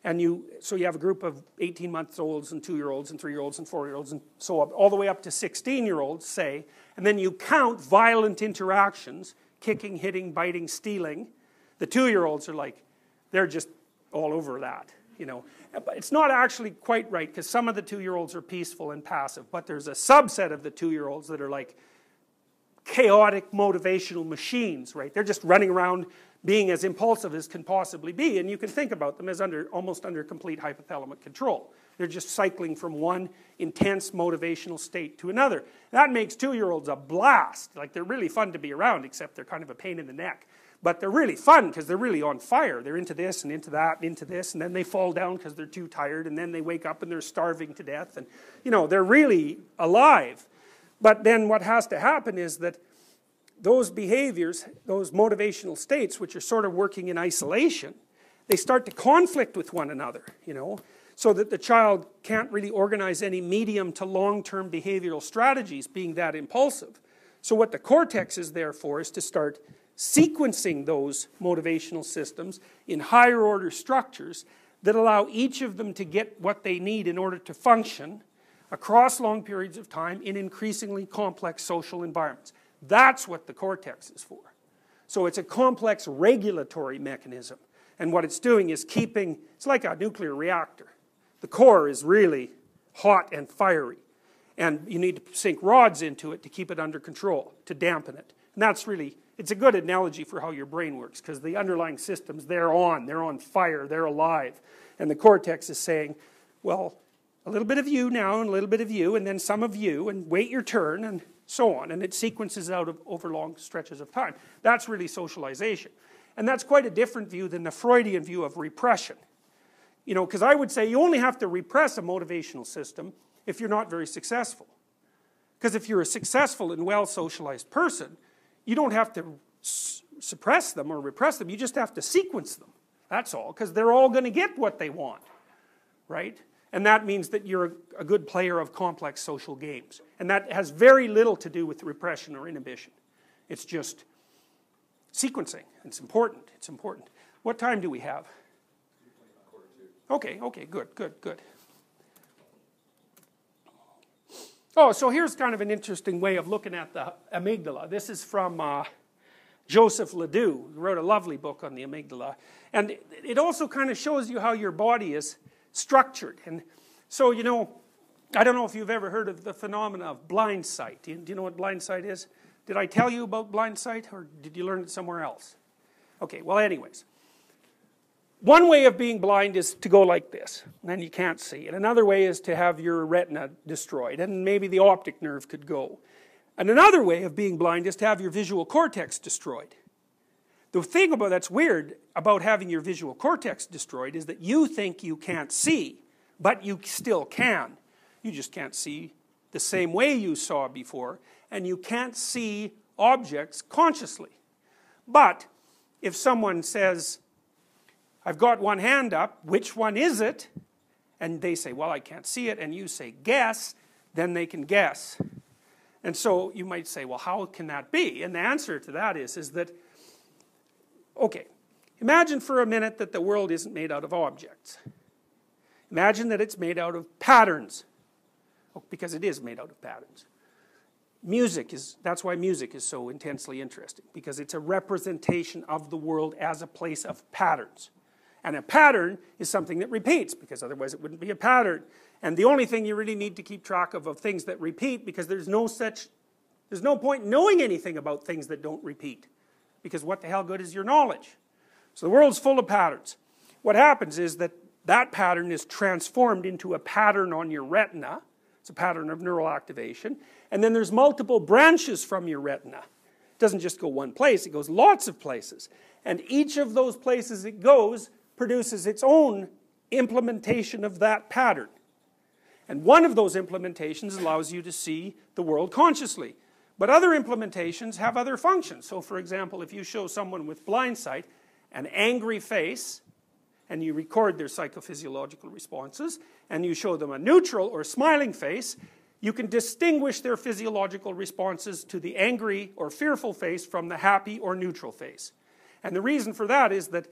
and so you have a group of 18-month-olds and 2-year-olds and 3-year-olds and 4-year-olds and so on, all the way up to 16-year-olds, say, and then you count violent interactions, kicking, hitting, biting, stealing. The 2-year-olds are like, they're just all over that, you know. But it's not actually quite right, because some of the 2-year-olds are peaceful and passive, but there's a subset of the 2-year-olds that are like chaotic motivational machines, right? They're just running around being as impulsive as can possibly be, and you can think about them as almost under complete hypothalamic control. They're just cycling from one intense motivational state to another. That makes 2-year-olds a blast. Like, they're really fun to be around, except they're kind of a pain in the neck. But they're really fun because they're really on fire. They're into this and into that and into this, and then they fall down because they're too tired, and then they wake up and they're starving to death, and, you know, they're really alive. But then what has to happen is that those behaviors, those motivational states, which are sort of working in isolation, they start to conflict with one another, you know, so that the child can't really organize any medium to long-term behavioral strategies, being that impulsive. So what the cortex is there for is to start sequencing those motivational systems in higher order structures that allow each of them to get what they need in order to function across long periods of time in increasingly complex social environments. That's what the cortex is for. So it's a complex regulatory mechanism. And what it's doing is it's like a nuclear reactor. The core is really hot and fiery. And you need to sink rods into it to keep it under control, to dampen it. And that's really, it's a good analogy for how your brain works, because the underlying systems, they're on fire, they're alive. And the cortex is saying, well, a little bit of you now, and a little bit of you, and then some of you, and wait your turn, and so on. And it sequences out over long stretches of time. That's really socialization. And that's quite a different view than the Freudian view of repression. You know, because I would say you only have to repress a motivational system if you're not very successful. Because if you're a successful and well-socialized person, you don't have to suppress them or repress them, you just have to sequence them. That's all, because they're all going to get what they want, right? And that means that you're a good player of complex social games. And that has very little to do with repression or inhibition. It's just sequencing. It's important. It's important. What time do we have? Okay, good. Oh, so here's kind of an interesting way of looking at the amygdala. This is from Joseph Ledoux, who wrote a lovely book on the amygdala. And it also kind of shows you how your body is structured. And so, you know, I don't know if you've ever heard of the phenomena of blind sight. Do you know what blind sight is? Did I tell you about blind sight, or did you learn it somewhere else? Okay, well, anyways. One way of being blind is to go like this, and then you can't see. And another way is to have your retina destroyed, and maybe the optic nerve could go. And another way of being blind is to have your visual cortex destroyed. The thing that's weird about having your visual cortex destroyed is that you think you can't see, but you still can. You just can't see the same way you saw before, and you can't see objects consciously. But if someone says, I've got one hand up, which one is it? And they say, well, I can't see it, and you say, guess, then they can guess. And so you might say, well, how can that be? And the answer to that is that, okay, imagine for a minute that the world isn't made out of objects. Imagine that it's made out of patterns, because it is made out of patterns. That's why music is so intensely interesting, because it's a representation of the world as a place of patterns. And a pattern is something that repeats, because otherwise it wouldn't be a pattern. And the only thing you really need to keep track of things that repeat, because there's no such There's no point in knowing anything about things that don't repeat, because what the hell good is your knowledge? So the world's full of patterns. What happens is that that pattern is transformed into a pattern on your retina. It's a pattern of neural activation. And then there's multiple branches from your retina. It doesn't just go one place, it goes lots of places. And each of those places it goes produces its own implementation of that pattern. And one of those implementations allows you to see the world consciously. But other implementations have other functions. So for example, if you show someone with blind sight an angry face, and you record their psychophysiological responses, and you show them a neutral or smiling face, you can distinguish their physiological responses to the angry or fearful face from the happy or neutral face. And the reason for that is that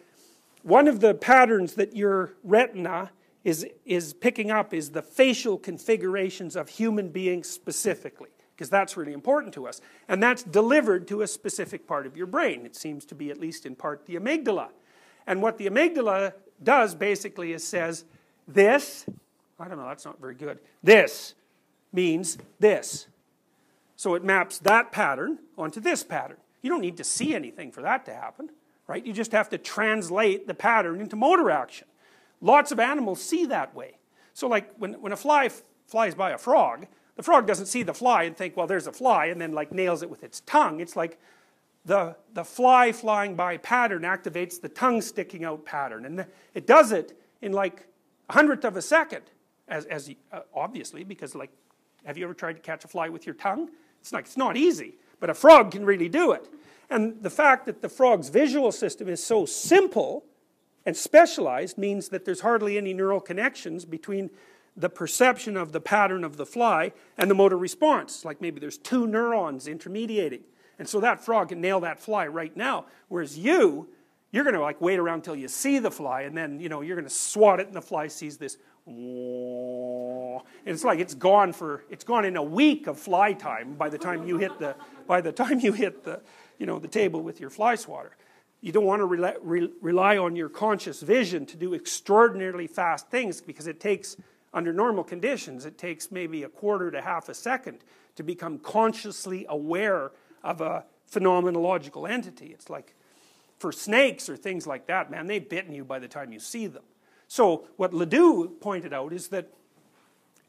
one of the patterns that your retina is picking up is the facial configurations of human beings specifically, because that's really important to us. And that's delivered to a specific part of your brain. It seems to be, at least in part, the amygdala. And what the amygdala does basically is says, this, I don't know, that's not very good, this means this. So it maps that pattern onto this pattern. You don't need to see anything for that to happen, right? You just have to translate the pattern into motor action. Lots of animals see that way. So like when a fly flies by a frog, the frog doesn't see the fly and think, well, there's a fly, and then like nails it with its tongue. It's like the fly flying by pattern activates the tongue sticking out pattern. And it does it in like 1/100th of a second, obviously, because like, have you ever tried to catch a fly with your tongue? It's not easy, but a frog can really do it. And the fact that the frog's visual system is so simple and specialized means that there's hardly any neural connections between the perception of the pattern of the fly and the motor response. Like maybe there's 2 neurons intermediating. And so that frog can nail that fly right now. Whereas you're going to like wait around until you see the fly, and then you're going to swat it, and the fly sees this. And it's like it's gone in a week of fly time by the time you hit the the table with your fly swatter. You don't want to rely on your conscious vision to do extraordinarily fast things, because it takes, under normal conditions, it takes maybe 1/4 to 1/2 a second to become consciously aware of a phenomenological entity. It's like, for snakes or things like that, man, they've bitten you by the time you see them. So what Ledoux pointed out is that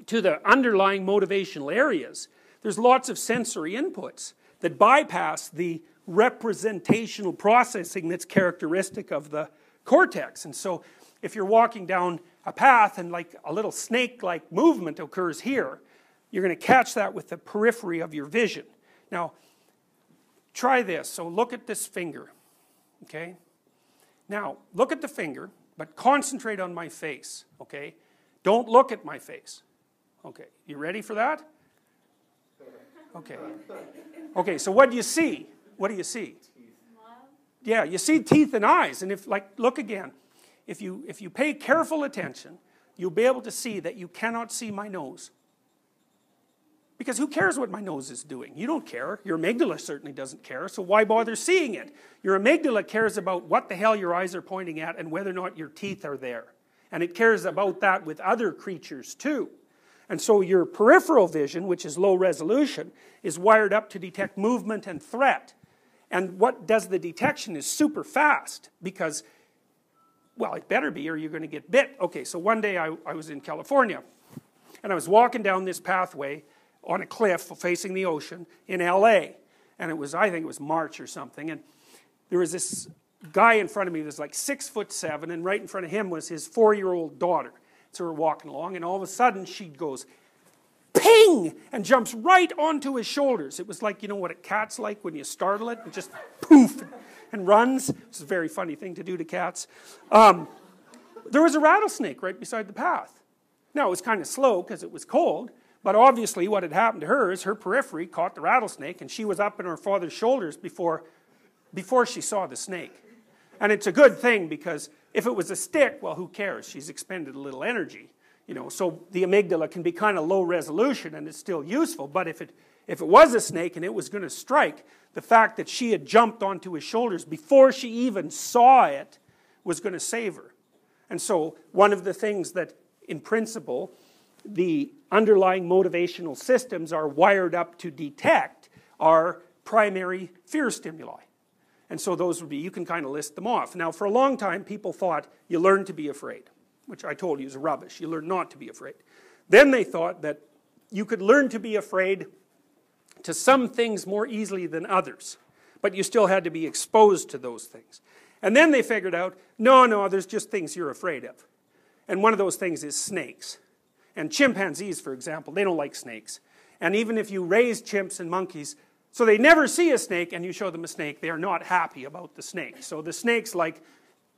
to the underlying motivational areas, there's lots of sensory inputs that bypass the representational processing that's characteristic of the cortex. And so if you're walking down a path and like a little snake-like movement occurs here, you're going to catch that with the periphery of your vision. Now, try this. So look at this finger, okay? Now, look at the finger, but concentrate on my face, okay? Don't look at my face. Okay, you ready for that? Okay. Okay, so what do you see? What do you see? Yeah, you see teeth and eyes. And if, like, look again. If you pay careful attention, you'll be able to see that you cannot see my nose. Because who cares what my nose is doing? You don't care. Your amygdala certainly doesn't care, so why bother seeing it? Your amygdala cares about what the hell your eyes are pointing at and whether or not your teeth are there. And it cares about that with other creatures too. And so your peripheral vision, which is low resolution, is wired up to detect movement and threat. And what does the detection is super fast, because, well, it better be or you're going to get bit. Okay, so one day I was in California, and I was walking down this pathway on a cliff facing the ocean in LA. And it was, I think it was March or something, and there was this guy in front of me that was like 6'7", and right in front of him was his 4-year-old daughter. So we're walking along, and all of a sudden she goes, ping, and jumps right onto his shoulders. It was like, you know what a cat's like when you startle it, and just poof, and runs. It's a very funny thing to do to cats. There was a rattlesnake right beside the path. Now, it was kind of slow because it was cold, but obviously what had happened to her is her periphery caught the rattlesnake, and she was up in her father's shoulders before she saw the snake. And it's a good thing, because if it was a stick, well, who cares? She's expended a little energy. So the amygdala can be kind of low resolution and it's still useful. But if it was a snake and it was going to strike, the fact that she had jumped onto his shoulders before she even saw it was going to save her. And so one of the things that, in principle, the underlying motivational systems are wired up to detect are primary fear stimuli. And so those would be, you can kind of list them off. Now, for a long time, people thought you learn to be afraid, which I told you is rubbish. You learn not to be afraid. Then they thought that you could learn to be afraid to some things more easily than others, but you still had to be exposed to those things. And then they figured out, no, there's just things you're afraid of. And one of those things is snakes. And chimpanzees, for example, they don't like snakes. And even if you raise chimps and monkeys, so they never see a snake and you show them a snake, they are not happy about the snake. So the snake's like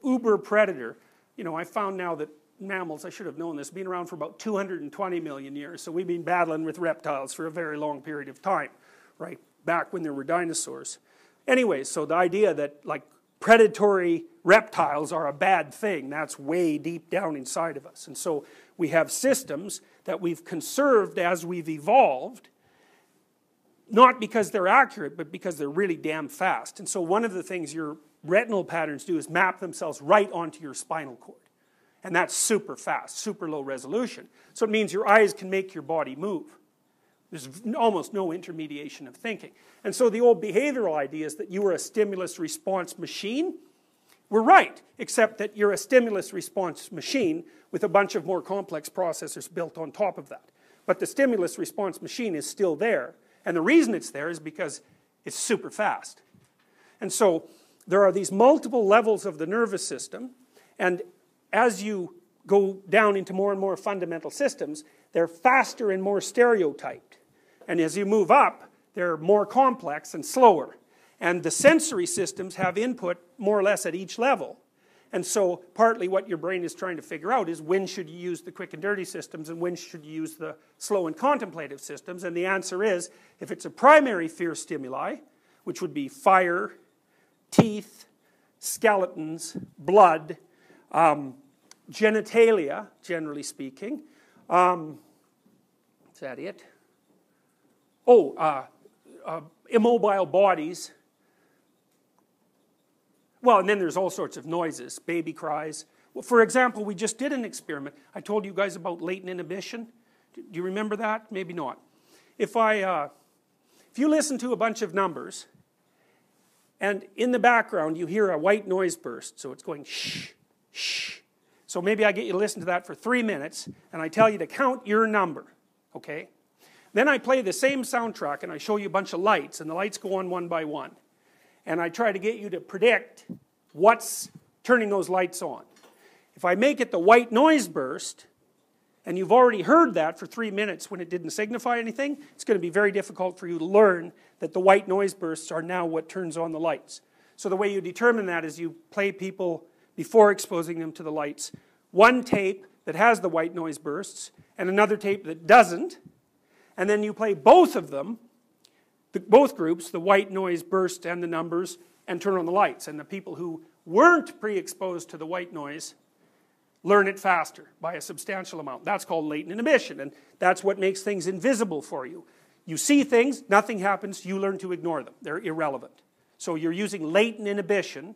uber predator. You know, I found now that mammals, I should have known this, been around for about 220 million years. So we've been battling with reptiles for a very long period of time, right? Back when there were dinosaurs. Anyway, so the idea that like predatory reptiles are a bad thing, that's way deep down inside of us. And so we have systems that we've conserved as we've evolved, not because they're accurate, but because they're really damn fast. And so one of the things your retinal patterns do is map themselves right onto your spinal cord. And that's super fast, super low resolution. So it means your eyes can make your body move. There's almost no intermediation of thinking. And so the old behavioral ideas that you were a stimulus response machine were right, except that you're a stimulus response machine with a bunch of more complex processors built on top of that. But the stimulus response machine is still there. And the reason it's there is because it's super fast. And so there are these multiple levels of the nervous system, and as you go down into more and more fundamental systems, they're faster and more stereotyped. And as you move up, they're more complex and slower. And the sensory systems have input more or less at each level. And so partly what your brain is trying to figure out is when should you use the quick and dirty systems and when should you use the slow and contemplative systems. And the answer is, if it's a primary fear stimuli, which would be fire, teeth, skeletons, blood, genitalia, generally speaking. Is that it? Immobile bodies. Well, and then there's all sorts of noises, baby cries. Well, for example, we just did an experiment. I told you guys about latent inhibition. Do you remember that? Maybe not. If you listen to a bunch of numbers, and in the background you hear a white noise burst, so it's going shh, shh. So maybe I get you to listen to that for 3 minutes, and I tell you to count your number, okay? Then I play the same soundtrack, and I show you a bunch of lights, and the lights go on one by one. And I try to get you to predict what's turning those lights on. If I make it the white noise burst, and you've already heard that for 3 minutes when it didn't signify anything, it's going to be very difficult for you to learn that the white noise bursts are now what turns on the lights. So the way you determine that is you play people, before exposing them to the lights, one tape that has the white noise bursts, and another tape that doesn't, and then you play both of them, both groups, the white noise burst and the numbers, and turn on the lights. And the people who weren't pre-exposed to the white noise learn it faster by a substantial amount. That's called latent inhibition, and that's what makes things invisible for you. You see things, nothing happens, you learn to ignore them. They're irrelevant. So you're using latent inhibition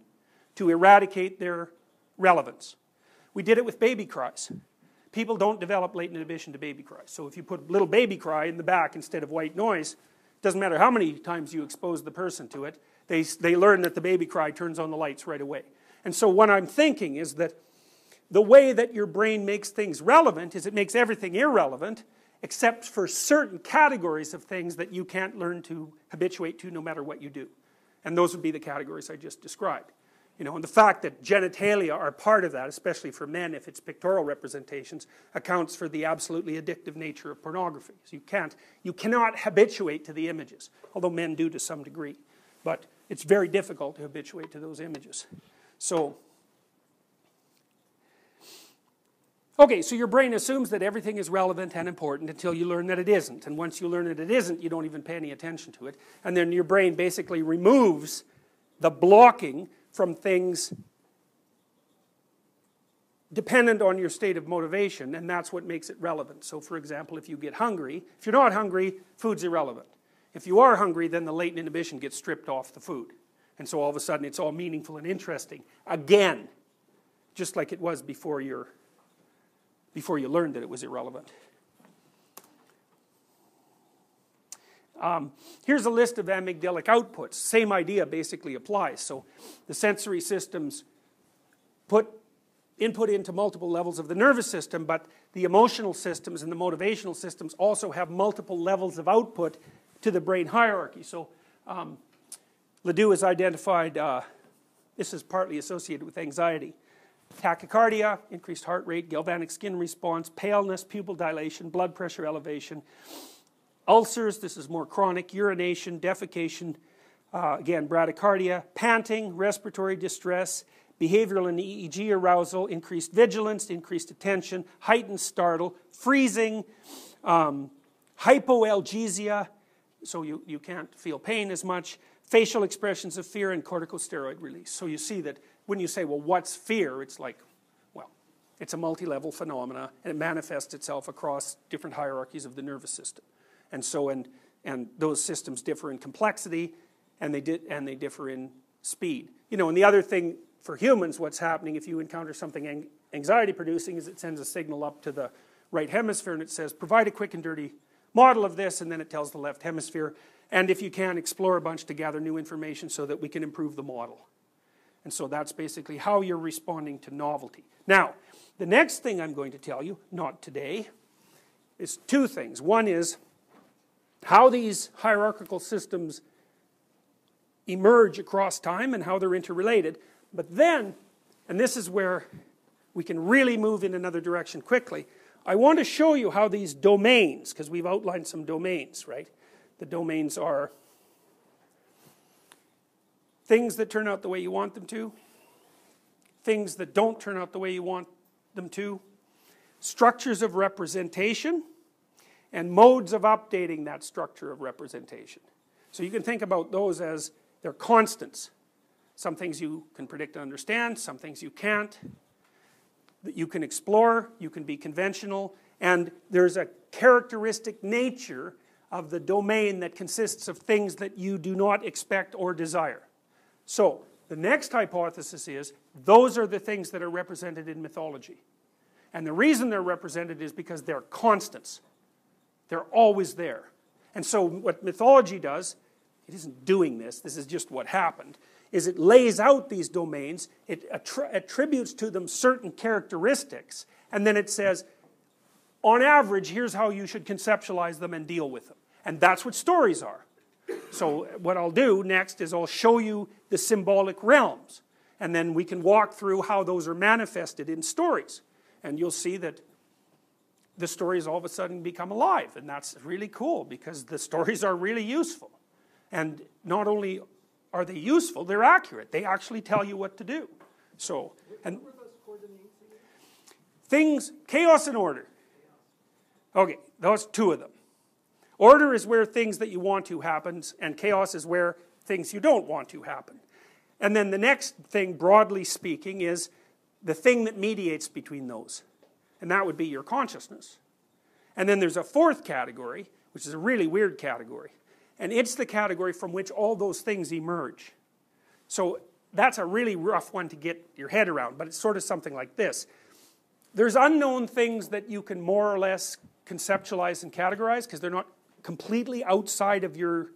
to eradicate their relevance. We did it with baby cries. People don't develop latent inhibition to baby cries. So if you put little baby cry in the back instead of white noise, doesn't matter how many times you expose the person to it, they learn that the baby cry turns on the lights right away. And so what I'm thinking is that the way that your brain makes things relevant is it makes everything irrelevant except for certain categories of things that you can't learn to habituate to no matter what you do. And those would be the categories I just described. You know, and the fact that genitalia are part of that, especially for men if it's pictorial representations, accounts for the absolutely addictive nature of pornography. So you cannot habituate to the images, although men do to some degree. But it's very difficult to habituate to those images. So, okay, so your brain assumes that everything is relevant and important until you learn that it isn't. And once you learn that it isn't, you don't even pay any attention to it. And then your brain basically removes the blocking from things dependent on your state of motivation, and that's what makes it relevant. So for example, if you get hungry, if you're not hungry, food's irrelevant. If you are hungry, then the latent inhibition gets stripped off the food. And so all of a sudden it's all meaningful and interesting. Again, just like it was before you learned that it was irrelevant. Here's a list of amygdalic outputs. Same idea basically applies. So the sensory systems put input into multiple levels of the nervous system, but the emotional systems and the motivational systems also have multiple levels of output to the brain hierarchy. So Ledoux has identified, this is partly associated with anxiety. Tachycardia, increased heart rate, galvanic skin response, paleness, pupil dilation, blood pressure elevation. Ulcers, this is more chronic, urination, defecation, again, bradycardia, panting, respiratory distress, behavioral and EEG arousal, increased vigilance, increased attention, heightened startle, freezing, hypoalgesia, so you can't feel pain as much, facial expressions of fear, and corticosteroid release. So you see that when you say, well, what's fear? It's like, well, it's a multi-level phenomena, and it manifests itself across different hierarchies of the nervous system. And so, and those systems differ in complexity, and they differ in speed. You know, and the other thing for humans, what's happening if you encounter something anxiety-producing is it sends a signal up to the right hemisphere, and it says, provide a quick and dirty model of this, and then it tells the left hemisphere, and if you can, explore a bunch to gather new information so that we can improve the model. And so that's basically how you're responding to novelty. Now, the next thing I'm going to tell you, not today, is two things. One is how these hierarchical systems emerge across time and how they're interrelated. But then, and this is where we can really move in another direction quickly, I want to show you how these domains, because we've outlined some domains, right? The domains are things that turn out the way you want them to, things that don't turn out the way you want them to, structures of representation, and modes of updating that structure of representation. So you can think about those as they're constants. Some things you can predict and understand, some things you can't, that you can explore, you can be conventional, and there's a characteristic nature of the domain that consists of things that you do not expect or desire. So, the next hypothesis is, those are the things that are represented in mythology. And the reason they're represented is because they're constants. They're always there. And so what mythology does, it isn't doing this is just what happened, is it lays out these domains, it attributes to them certain characteristics, and then it says, on average, here's how you should conceptualize them and deal with them. And that's what stories are. So what I'll do next is I'll show you the symbolic realms, and then we can walk through how those are manifested in stories. And you'll see that the stories all of a sudden become alive, and that's really cool because the stories are really useful. And not only are they useful, they're accurate. They actually tell you what to do. So, and What were those coordinates again? things, chaos and order. Okay, those two of them. Order is where things that you want to happen, and chaos is where things you don't want to happen. And then the next thing, broadly speaking, is the thing that mediates between those. And that would be your consciousness. And then there's a fourth category, which is a really weird category. And it's the category from which all those things emerge. So that's a really rough one to get your head around, but it's sort of something like this. There's unknown things that you can more or less conceptualize and categorize because they're not completely outside of your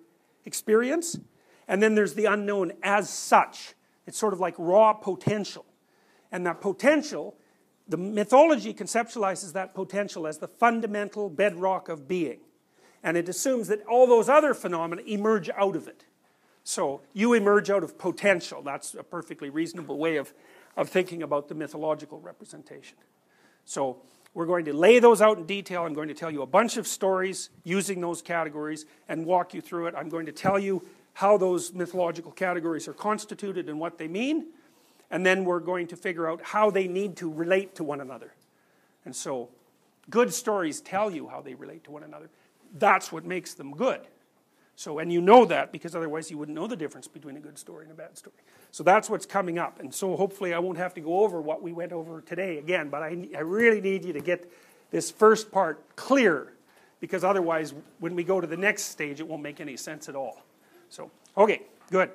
experience. And then there's the unknown as such. It's sort of like raw potential. And that potential, the mythology conceptualizes that potential as the fundamental bedrock of being. And it assumes that all those other phenomena emerge out of it. So you emerge out of potential. That's a perfectly reasonable way of thinking about the mythological representation. So we're going to lay those out in detail. I'm going to tell you a bunch of stories using those categories and walk you through it. I'm going to tell you how those mythological categories are constituted and what they mean. And then we're going to figure out how they need to relate to one another. And so good stories tell you how they relate to one another. That's what makes them good. So, and you know that because otherwise you wouldn't know the difference between a good story and a bad story. So that's what's coming up. And so hopefully I won't have to go over what we went over today again, but I really need you to get this first part clear because otherwise when we go to the next stage it won't make any sense at all. So, okay, good.